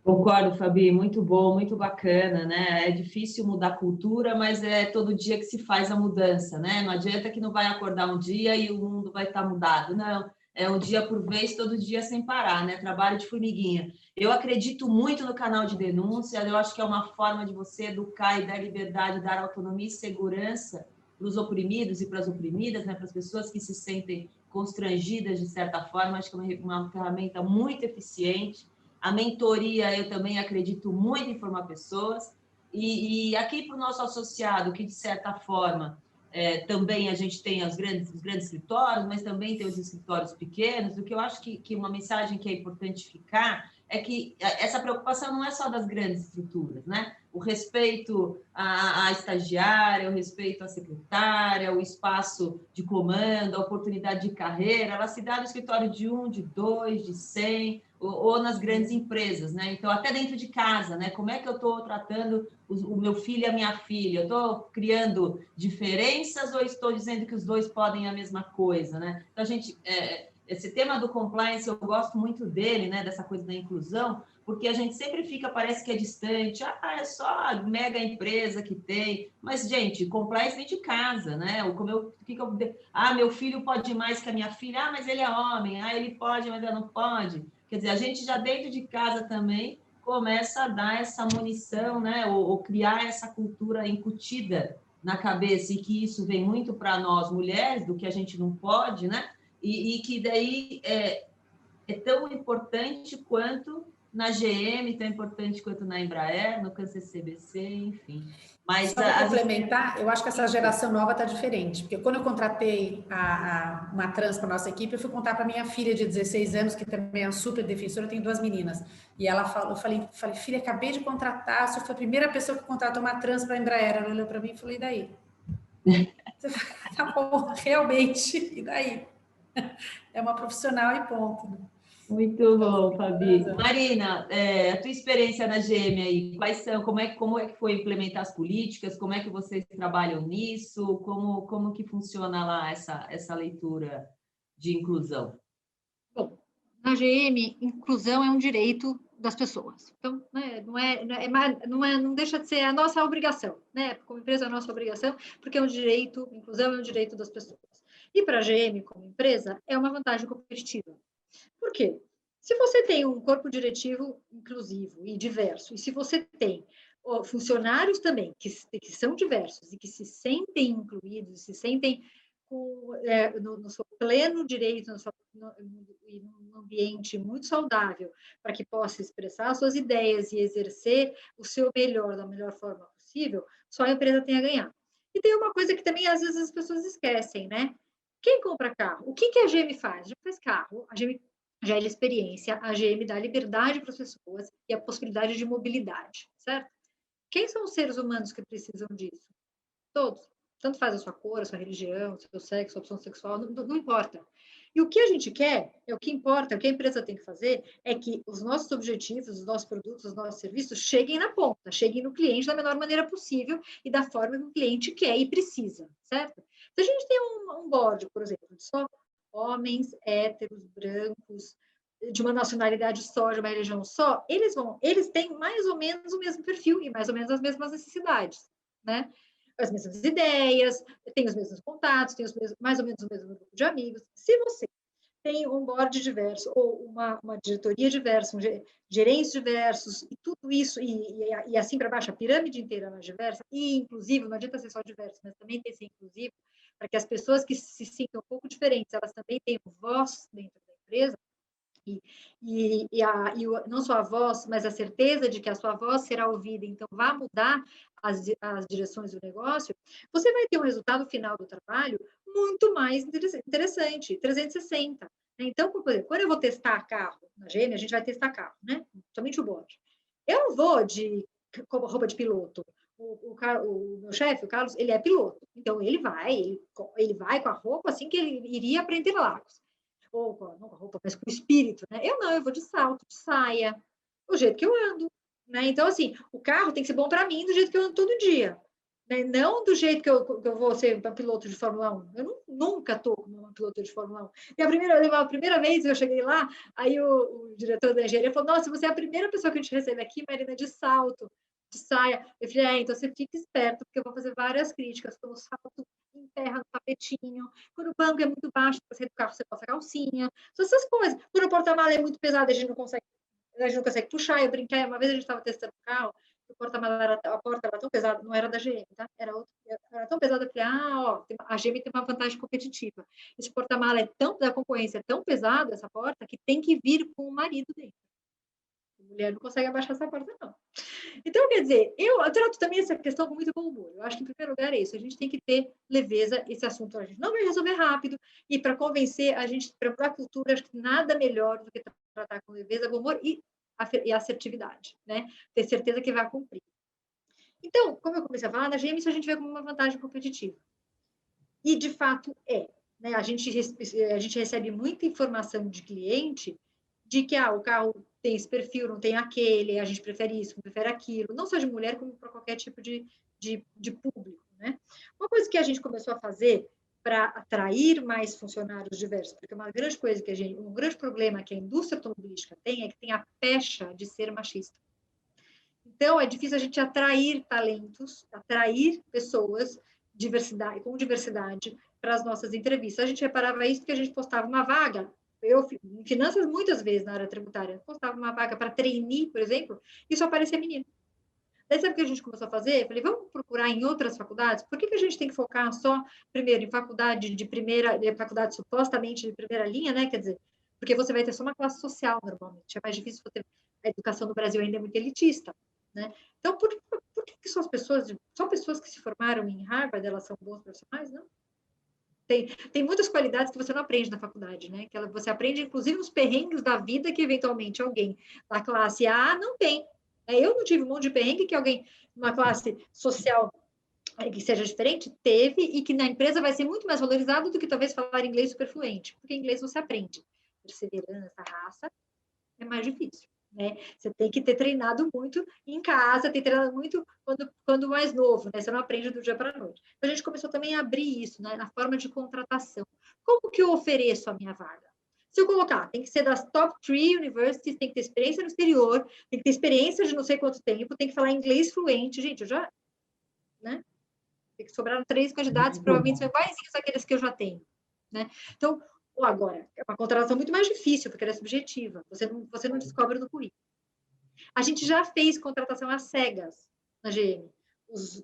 Concordo, Fabi, muito bom, muito bacana, né? É difícil mudar a cultura, mas é todo dia que se faz a mudança, né? Não adianta que não vai acordar um dia e o mundo vai estar mudado, não. é um dia por vez, todo dia sem parar, né? Trabalho de formiguinha. Eu acredito muito no canal de denúncia, eu acho que é uma forma de você educar e dar liberdade, dar autonomia e segurança para os oprimidos e para as oprimidas, né? Para as pessoas que se sentem constrangidas de certa forma, acho que é uma ferramenta muito eficiente. A mentoria, eu também acredito muito em formar pessoas. E aqui para o nosso associado, que de certa forma também a gente tem os grandes escritórios, mas também tem os escritórios pequenos, o que eu acho que uma mensagem que é importante ficar é que essa preocupação não é só das grandes estruturas, né? O respeito à estagiária, o respeito à secretária, o espaço de comando, a oportunidade de carreira, ela se dá no escritório de 1, de 2, de 100, ou nas grandes empresas, né? Então, até dentro de casa, né? Como é que eu estou tratando o meu filho e a minha filha? Eu estou criando diferenças ou estou dizendo que os dois podem a mesma coisa, né? Então, a gente... esse tema do compliance, eu gosto muito dele, né? Dessa coisa da inclusão, porque a gente sempre fica, parece que é distante, é só a mega empresa que tem, mas, gente, compliance vem de casa, né? Meu filho pode mais que a minha filha, mas ele é homem, ele pode, mas ele não pode. Quer dizer, a gente já dentro de casa também começa a dar essa munição, né? Ou criar essa cultura incutida na cabeça, e que isso vem muito para nós, mulheres, do que a gente não pode, né? E que daí é tão importante quanto na GM, tão importante quanto na Embraer, no CBC, enfim. Mas só para complementar, eu acho que essa geração nova está diferente, porque quando eu contratei uma trans para a nossa equipe, eu fui contar para minha filha de 16 anos, que também é uma super defensora, eu tenho 2 meninas, e ela falou, eu falei, filha, acabei de contratar, você foi a primeira pessoa que contratou uma trans para a Embraer. Ela olhou para mim e falou, e daí? Tá bom, realmente, e daí? É uma profissional e ponto. Muito bom, Fabi. Marina, a tua experiência na GM aí, quais são, como é que foi implementar as políticas, como é que vocês trabalham nisso, como que funciona lá essa leitura de inclusão? Bom, na GM, inclusão é um direito das pessoas. Então, né, não deixa de ser a nossa obrigação, né? Como empresa, é a nossa obrigação, porque é um direito, inclusão é um direito das pessoas. E para a GM, como empresa, é uma vantagem competitiva. Por quê? Se você tem um corpo diretivo inclusivo e diverso, e se você tem funcionários também que são diversos e que se sentem incluídos, se sentem no seu pleno direito, num ambiente muito saudável, para que possa expressar suas ideias e exercer o seu melhor da melhor forma possível, só a empresa tem a ganhar. E tem uma coisa que também às vezes as pessoas esquecem, né? Quem compra carro? O que a GM faz? A GM faz carro, a GM gera experiência, a GM dá liberdade para as pessoas e a possibilidade de mobilidade, certo? Quem são os seres humanos que precisam disso? Todos. Tanto faz a sua cor, a sua religião, o seu sexo, a opção sexual, não importa. E o que a gente quer, o que importa, o que a empresa tem que fazer é que os nossos objetivos, os nossos produtos, os nossos serviços cheguem na ponta, cheguem no cliente da menor maneira possível e da forma que o cliente quer e precisa, certo? Se a gente tem um board, por exemplo, de só homens, héteros, brancos, de uma nacionalidade só, de uma religião só, eles têm mais ou menos o mesmo perfil e mais ou menos as mesmas necessidades, né? As mesmas ideias, tem os mesmos contatos, tem mais ou menos o mesmo grupo de amigos. Se você tem um board diverso, ou uma diretoria diversa, gerentes diversos, e tudo isso, e assim para baixo, a pirâmide inteira é diversa, e inclusive, não adianta ser só diverso, mas também tem que ser inclusivo, para que as pessoas que se sintam um pouco diferentes, elas também tenham voz dentro da empresa, não só a voz, mas a certeza de que a sua voz será ouvida, então vai mudar as direções do negócio, você vai ter um resultado final do trabalho muito mais interessante, 360. Então, por exemplo, quando eu vou testar carro na GM, a gente vai testar carro, né? Somente o board. Eu não vou de roupa de piloto. O meu chefe, o Carlos, ele é piloto. Então, ele vai com a roupa assim que ele iria para Interlagos. Ou não com a roupa, mas com o espírito, né? Eu vou de salto, de saia, o jeito que eu ando, né? Então, assim, o carro tem que ser bom para mim do jeito que eu ando todo dia, né? Não do jeito que eu vou ser piloto de Fórmula 1. Eu nunca estou como uma piloto de Fórmula 1. E a primeira vez que eu cheguei lá, aí o diretor da engenharia falou, nossa, você é a primeira pessoa que a gente recebe aqui, Marina, de salto, de saia. Eu falei, então você fica esperto, porque eu vou fazer várias críticas, como o salto em terra, no tapete coletinho. Quando o banco é muito baixo, para sair do carro, você passa a calcinha. São essas coisas. Quando o porta-mala é muito pesado, a gente não consegue puxar. Eu brinquei, uma vez a gente estava testando o carro, o porta-mala, a porta era tão pesada, não era da GM, tá? Era tão pesada, eu falei, a GM tem uma vantagem competitiva. Esse porta-mala da concorrência é tão pesado, essa porta, que tem que vir com o marido dentro. A mulher não consegue abaixar essa porta, não. Então, quer dizer, eu trato também essa questão com muito bom humor. Eu acho que, em primeiro lugar, é isso. A gente tem que ter leveza. Esse assunto a gente não vai resolver rápido. E, para convencer a gente, para a cultura, acho que nada melhor do que tratar com leveza, bom humor e assertividade, né? Ter certeza que vai cumprir. Então, como eu comecei a falar, na GM isso a gente vê como uma vantagem competitiva. E, de fato, né? A gente recebe muita informação de cliente de que o carro tem esse perfil, não tem aquele, a gente prefere isso, prefere aquilo, não só de mulher, como para qualquer tipo de público, né? Uma coisa que a gente começou a fazer para atrair mais funcionários diversos, porque uma grande coisa um grande problema que a indústria automobilística tem é que tem a pecha de ser machista. Então, é difícil a gente atrair talentos, atrair pessoas com diversidade para as nossas entrevistas. A gente reparava isso porque a gente postava uma vaga. Eu, em finanças, muitas vezes na área tributária, postava uma vaga para trainee, por exemplo, e só aparecia menino. Daí, sabe o que a gente começou a fazer? Eu falei, vamos procurar em outras faculdades? Por que a gente tem que focar só, primeiro, em faculdade faculdade supostamente de primeira linha, né? Quer dizer, porque você vai ter só uma classe social, normalmente. É mais difícil você ter... A educação no Brasil ainda é muito elitista, né? Então, por que só pessoas que se formaram em Harvard, elas são bons profissionais? Não. Tem muitas qualidades que você não aprende na faculdade, né? Que você aprende, inclusive, nos perrengues da vida que, eventualmente, alguém da classe A não tem. Eu não tive um monte de perrengue que alguém, uma classe social que seja diferente, teve e que na empresa vai ser muito mais valorizado do que talvez falar inglês superfluente. Porque inglês você aprende. Perseverança, raça, é mais difícil. Né? Você tem que ter treinado muito em casa, ter treinado muito quando mais novo, né? Você não aprende do dia para a noite. Então, a gente começou também a abrir isso, né? Na forma de contratação. Como que eu ofereço a minha vaga? Se eu colocar, tem que ser das top 3 universities, tem que ter experiência no exterior, tem que ter experiência de não sei quanto tempo, tem que falar inglês fluente. Gente, eu já... Né? Tem que sobrar 3 candidatos, provavelmente são iguaizinhos àqueles que eu já tenho. Né? Então, agora, é uma contratação muito mais difícil, porque ela é subjetiva. Você não descobre no currículo. A gente já fez contratação às cegas na GM. Os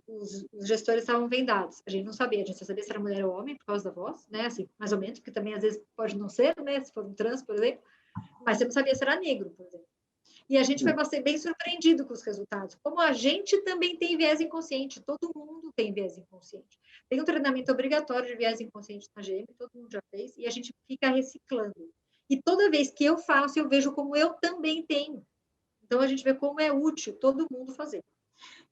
gestores estavam vendados. A gente não sabia. A gente só sabia se era mulher ou homem, por causa da voz, né? Assim, mais ou menos, porque também, às vezes, pode não ser, né? Se for um trans, por exemplo. Mas você não sabia se era negro, por exemplo. E a gente foi bastante bem surpreendido com os resultados. Como a gente também tem viés inconsciente. Todo mundo tem viés inconsciente. Tem um treinamento obrigatório de viés inconsciente na GM, todo mundo já fez, e a gente fica reciclando. E toda vez que eu faço, eu vejo como eu também tenho. Então, a gente vê como é útil todo mundo fazer.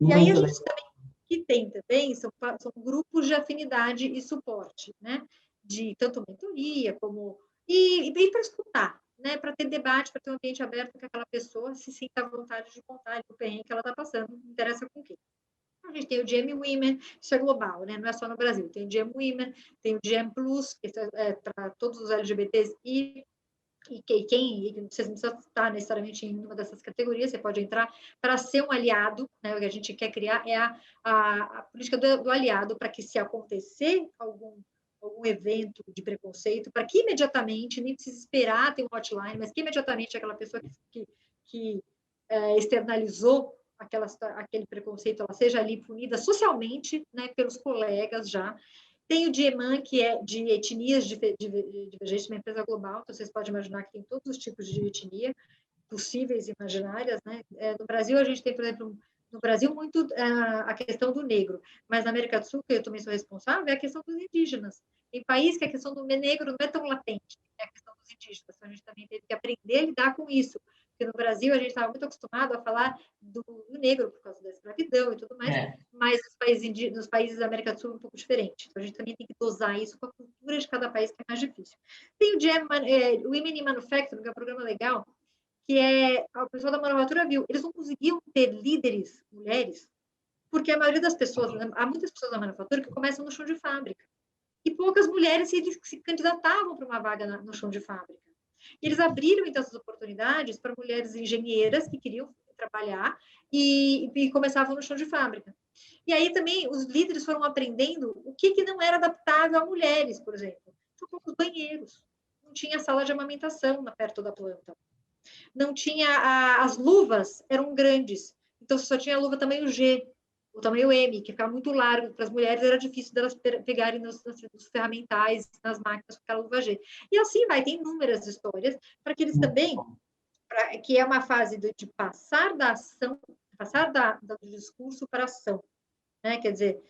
E aí, a gente também, que tem também, são grupos de afinidade e suporte, né? De tanto mentoria, como... E para escutar, né? Para ter debate, para ter um ambiente aberto que aquela pessoa se sinta à vontade de contar o perrengue que ela está passando, não interessa com quem. A gente tem o GM Women, isso é global, né? Não é só no Brasil. Tem o GM Women, tem o GM Plus, que é para todos os LGBTs e quem, você não precisa estar necessariamente em uma dessas categorias, você pode entrar para ser um aliado, né? O que a gente quer criar é a política do aliado, para que se acontecer algum evento de preconceito, para que imediatamente, nem precisa esperar ter um hotline, mas que imediatamente aquela pessoa que externalizou aquele preconceito, ela seja ali punida socialmente, né, pelos colegas já. Tem o DIEMAN, que é de etnias divergentes, uma empresa global, então vocês podem imaginar que tem todos os tipos de etnia possíveis e imaginárias, né? No Brasil, a gente tem, por exemplo, no Brasil, muito a questão do negro, mas na América do Sul, que eu também sou responsável, é a questão dos indígenas. Tem país que a questão do negro não é tão latente, é a questão dos indígenas, então a gente também teve que aprender a lidar com isso, porque no Brasil a gente estava muito acostumado a falar do negro por causa da escravidão e tudo mais, mas nos países da América do Sul é um pouco diferente. Então a gente também tem que dosar isso com a cultura de cada país, que é mais difícil. Tem o Women in Manufacturing, que é um programa legal, que a pessoa da manufatura viu, eles não conseguiam ter líderes mulheres, porque a maioria das pessoas, há muitas pessoas da manufatura que começam no chão de fábrica, e poucas mulheres se candidatavam para uma vaga no chão de fábrica. E eles abriram, então, essas oportunidades para mulheres engenheiras que queriam trabalhar e começavam no chão de fábrica. E aí também os líderes foram aprendendo o que não era adaptável a mulheres, por exemplo. Então, os banheiros. Não tinha sala de amamentação perto da planta. Não tinha... as luvas eram grandes. Então, só tinha a luva tamanho G, o tamanho M, que ficava muito largo. Para as mulheres era difícil delas pegarem nos ferramentais, nas máquinas com aquela luva G. E assim vai, tem inúmeras histórias, para que eles também... que é uma fase de passar da ação, passar do discurso para a ação. Né? Quer dizer,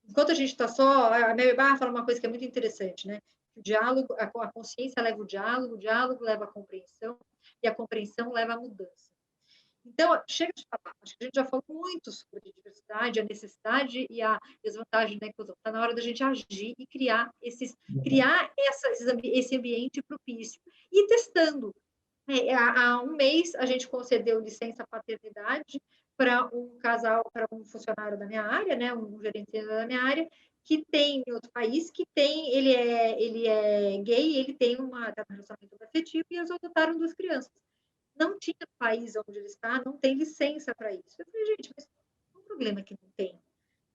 enquanto a gente está só... A Mary Barra fala uma coisa que é muito interessante, né? O diálogo, a consciência leva o diálogo leva a compreensão, e a compreensão leva à mudança. Então, chega de falar. Acho que a gente já falou muito sobre a diversidade, a necessidade e a desvantagem da inclusão. Está na hora da gente agir e criar esse ambiente propício. E testando. Há um mês, a gente concedeu licença paternidade para um casal, para um funcionário da minha área, né, um gerente da minha área, que tem em outro país, ele é gay, ele tem um relacionamento afetivo e eles adotaram 2 crianças. Não tinha país onde ele está, não tem licença para isso. Eu falei, gente, mas qual é o problema que não tem?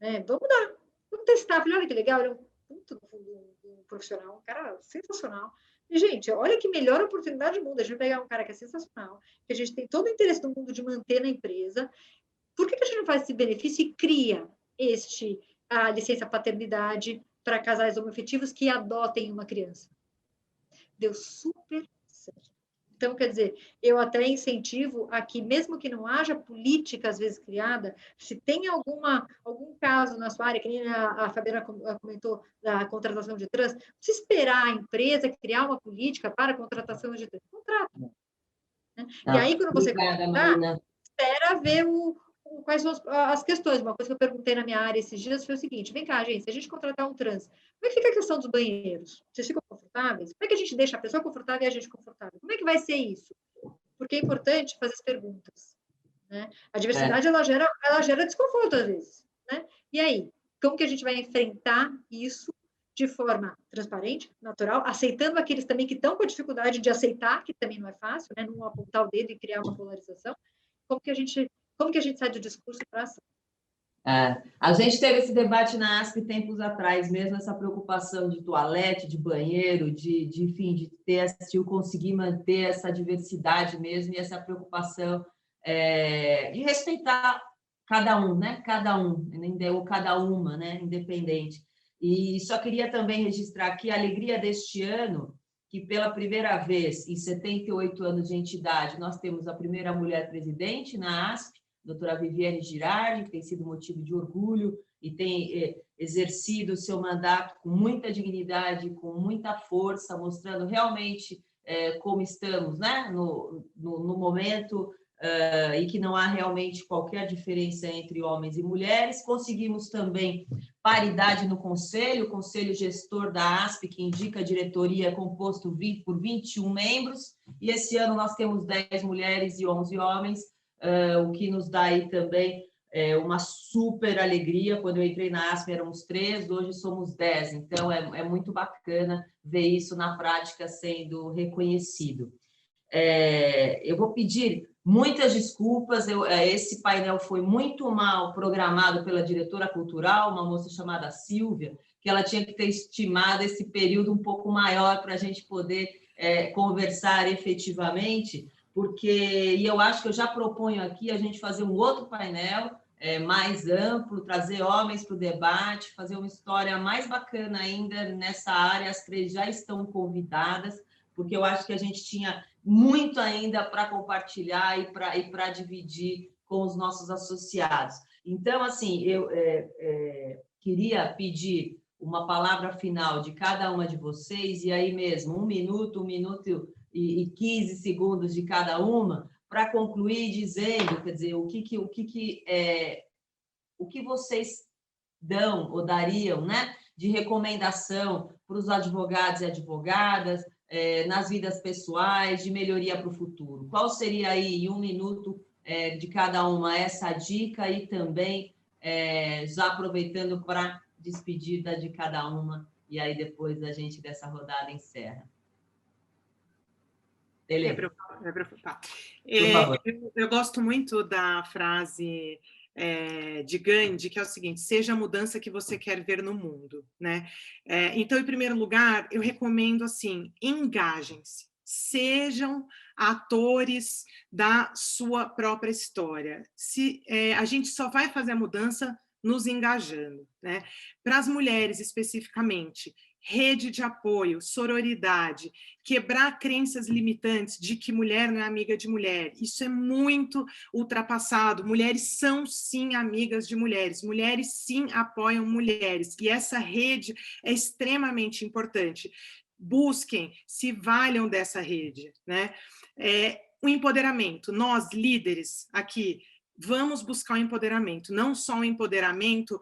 Né? Vamos testar. Eu falei, olha que legal, ele é um profissional, um cara sensacional. E, gente, olha que melhor oportunidade do mundo. A gente vai pegar um cara que é sensacional, que a gente tem todo o interesse do mundo de manter na empresa. Por que a gente não faz esse benefício e cria a licença paternidade para casais homoafetivos que adotem uma criança? Deu super certo. Então, quer dizer, eu até incentivo a que, mesmo que não haja política, às vezes, criada, se tem algum caso na sua área, que nem a Fabiana comentou da contratação de trans, se esperar a empresa criar uma política para a contratação de trans, contrata. Né? E aí, quando você contratar, espera ver quais são as questões. Uma coisa que eu perguntei na minha área esses dias foi o seguinte: vem cá, gente, se a gente contratar um trans, como é que fica a questão dos banheiros? Vocês ficam confortáveis? Como é que a gente deixa a pessoa confortável e a gente confortável? Como é que vai ser isso? Porque é importante fazer as perguntas. Né? A diversidade ela gera desconforto às vezes. Né? E aí, como que a gente vai enfrentar isso de forma transparente, natural, aceitando aqueles também que estão com a dificuldade de aceitar, que também não é fácil, né? Não apontar o dedo e criar uma polarização? Como que a gente sai do discurso para a ação? A gente teve esse debate na ASP tempos atrás, mesmo essa preocupação de toalete, de banheiro, enfim, de conseguir manter essa diversidade mesmo, e essa preocupação de respeitar cada um, né? Cada um, ou cada uma, né? Independente. E só queria também registrar aqui a alegria deste ano, que pela primeira vez, em 78 anos de entidade, nós temos a primeira mulher presidente na ASP, doutora Viviane Girardi, que tem sido motivo de orgulho e tem exercido o seu mandato com muita dignidade, com muita força, mostrando realmente como estamos, né? no momento, e que não há realmente qualquer diferença entre homens e mulheres. Conseguimos também paridade no conselho, o conselho gestor da ASP, que indica a diretoria, composto por 21 membros, e esse ano nós temos 10 mulheres e 11 homens, o que nos dá aí também uma super alegria. Quando eu entrei na ASP éramos 3, hoje somos 10, então é muito bacana ver isso na prática sendo reconhecido. Eu vou pedir muitas desculpas, esse painel foi muito mal programado pela diretora cultural, uma moça chamada Silvia, que ela tinha que ter estimado esse período um pouco maior para a gente poder conversar efetivamente, e eu acho que eu já proponho aqui a gente fazer um outro painel mais amplo, trazer homens para o debate, fazer uma história mais bacana ainda nessa área. As 3 já estão convidadas, porque eu acho que a gente tinha muito ainda para compartilhar e para dividir com os nossos associados. Então, assim, eu queria pedir uma palavra final de cada uma de vocês, e aí mesmo, 1 minuto e 15 segundos de cada uma, para concluir dizendo, quer dizer, o que vocês dão ou dariam, né, de recomendação para os advogados e advogadas, nas vidas pessoais, de melhoria para o futuro. Qual seria aí, em 1 minuto de cada uma, essa dica, e também já aproveitando para despedida de cada uma, e aí depois a gente dessa rodada encerra. Eu gosto muito da frase de Gandhi, que é o seguinte: seja a mudança que você quer ver no mundo, né? Então, em primeiro lugar, eu recomendo assim: engajem-se, sejam atores da sua própria história. A gente só vai fazer a mudança nos engajando, né? Para as mulheres especificamente, rede de apoio, sororidade, quebrar crenças limitantes de que mulher não é amiga de mulher. Isso é muito ultrapassado. Mulheres são, sim, amigas de mulheres. Mulheres, sim, apoiam mulheres. E essa rede é extremamente importante. Busquem, se valham dessa rede, né? O empoderamento. Nós, líderes aqui, vamos buscar o empoderamento, não só o empoderamento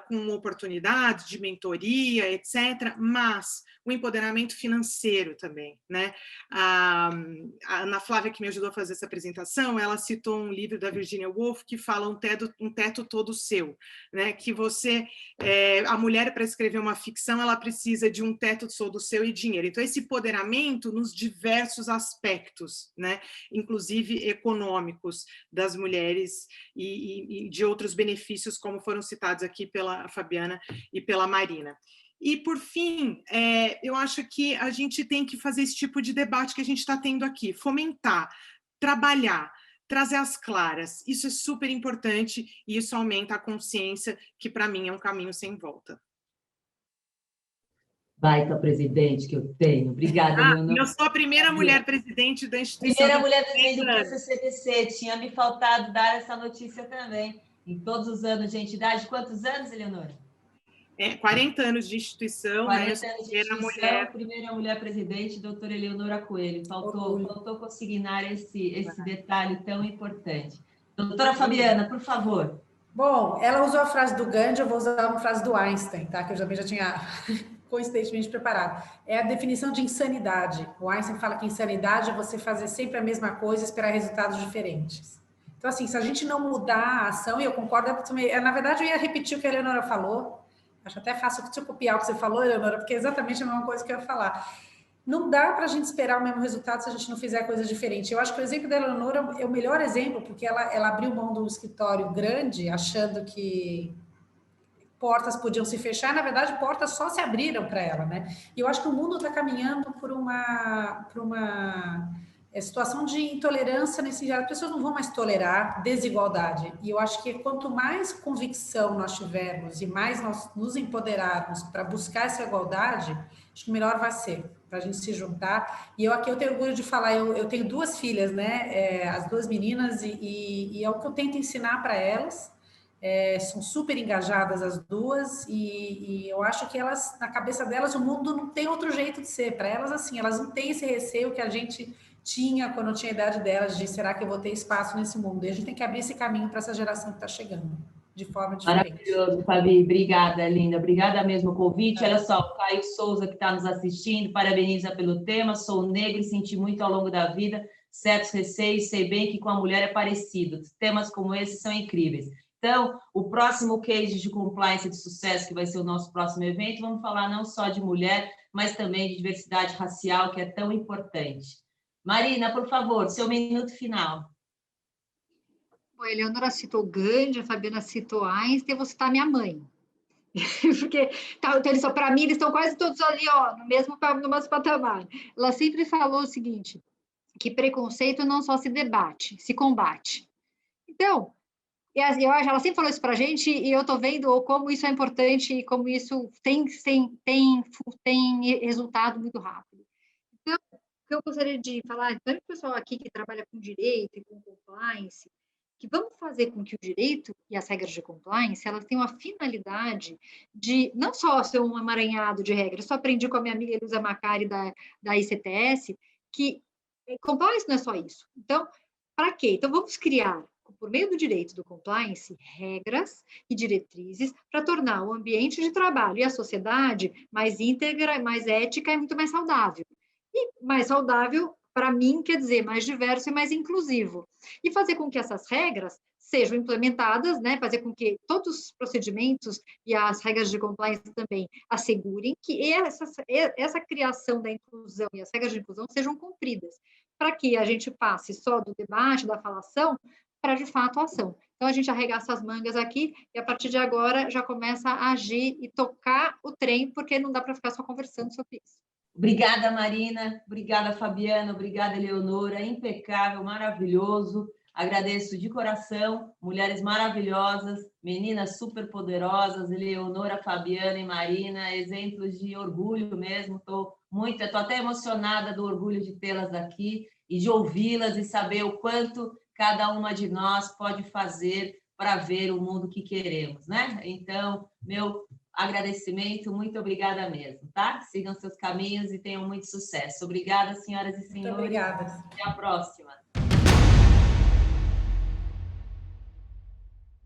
com oportunidade de mentoria, etc., mas o empoderamento financeiro também, né? A Ana Flávia, que me ajudou a fazer essa apresentação, ela citou um livro da Virginia Woolf que fala um teto todo seu, né? Que a mulher, para escrever uma ficção, ela precisa de um teto todo seu e dinheiro. Então, esse empoderamento nos diversos aspectos, né? Inclusive econômicos das mulheres e de outros benefícios, como foram citados aqui pela Fabiana e pela Marina. E, por fim, eu acho que a gente tem que fazer esse tipo de debate que a gente está tendo aqui, fomentar, trabalhar, trazer as claras. Isso é super importante e isso aumenta a consciência, que, para mim, é um caminho sem volta. Baita presidente que eu tenho. Obrigada, Leonor. Eu sou a primeira mulher presidente da instituição. Primeira mulher presidente do CCBC. Tinha me faltado dar essa notícia também. Em todos os anos de entidade. Quantos anos, Eleonora? 40 anos de instituição. 40 anos de instituição, primeira mulher presidente, doutora Eleonora Coelho. Faltou consignar esse detalhe tão importante. Doutora Fabiana, por favor. Bom, ela usou a frase do Gandhi, eu vou usar uma frase do Einstein, tá? Que eu também já tinha coincidentemente preparado. É a definição de insanidade. O Einstein fala que insanidade é você fazer sempre a mesma coisa e esperar resultados diferentes. Então, assim, se a gente não mudar a ação, e eu concordo, na verdade, eu ia repetir o que a Eleonora falou. Acho até fácil copiar o que você falou, Eleonora, porque é exatamente a mesma coisa que eu ia falar. Não dá para a gente esperar o mesmo resultado se a gente não fizer coisa diferente. Eu acho que o exemplo da Eleonora é o melhor exemplo, porque ela abriu mão de um escritório grande, achando que portas podiam se fechar, na verdade, portas só se abriram para ela, né? E eu acho que o mundo está caminhando por uma situação de intolerância nesse sentido. As pessoas não vão mais tolerar desigualdade. E eu acho que quanto mais convicção nós tivermos e mais nós nos empoderarmos para buscar essa igualdade, acho que melhor vai ser para a gente se juntar. E eu tenho orgulho de falar, eu tenho 2 filhas, né? As 2 meninas, e é o que eu tento ensinar para elas. São super engajadas as 2 e eu acho que elas, na cabeça delas, o mundo não tem outro jeito de ser. Para elas, assim, elas não têm esse receio que a gente tinha quando eu tinha a idade delas, de será que eu vou ter espaço nesse mundo? E a gente tem que abrir esse caminho para essa geração que está chegando, de forma diferente. Maravilhoso, Fabi. Obrigada, linda. Obrigada mesmo pelo convite. Olha só, o Caio Souza, que está nos assistindo, parabeniza pelo tema. Sou negro e senti muito ao longo da vida certos receios, sei bem que com a mulher é parecido. Temas como esse são incríveis. Então, o próximo case de compliance de sucesso, que vai ser o nosso próximo evento, vamos falar não só de mulher, mas também de diversidade racial, que é tão importante. Marina, por favor, seu minuto final. A Eleonora citou Gandhi, a Fabiana citou Einstein, eu vou citar minha mãe. Porque, então, para mim, eles estão quase todos ali, ó, no mesmo patamar. Ela sempre falou o seguinte, que preconceito não só se debate, se combate. Então, ela sempre falou isso para a gente e eu estou vendo como isso é importante e como isso tem resultado muito rápido. Então, o que eu gostaria de falar, tanto o pessoal aqui que trabalha com direito e com compliance, que vamos fazer com que o direito e as regras de compliance, elas tenham a finalidade de não só ser um emaranhado de regras, eu só aprendi com a minha amiga Elisa Macari da ICTS, que compliance não é só isso. Então, para quê? Então, vamos criar, por meio do direito do compliance, regras e diretrizes para tornar o ambiente de trabalho e a sociedade mais íntegra, mais ética e muito mais saudável. E mais saudável, para mim, quer dizer mais diverso e mais inclusivo. E fazer com que essas regras sejam implementadas, né, fazer com que todos os procedimentos e as regras de compliance também assegurem que essa criação da inclusão e as regras de inclusão sejam cumpridas, para que a gente passe só do debate, da falação, para, de fato, a ação. Então, a gente arregaça as mangas aqui e, a partir de agora, já começa a agir e tocar o trem, porque não dá para ficar só conversando sobre isso. Obrigada, Marina. Obrigada, Fabiana. Obrigada, Eleonora. Impecável, maravilhoso. Agradeço de coração. Mulheres maravilhosas, meninas super poderosas, Eleonora, Fabiana e Marina, exemplos de orgulho mesmo. Estou até emocionada do orgulho de tê-las aqui e de ouvi-las e saber o quanto cada uma de nós pode fazer para ver o mundo que queremos, né? Então, meu agradecimento, muito obrigada mesmo, tá? Sigam seus caminhos e tenham muito sucesso. Obrigada, senhoras e senhores. Muito obrigada. Até a próxima.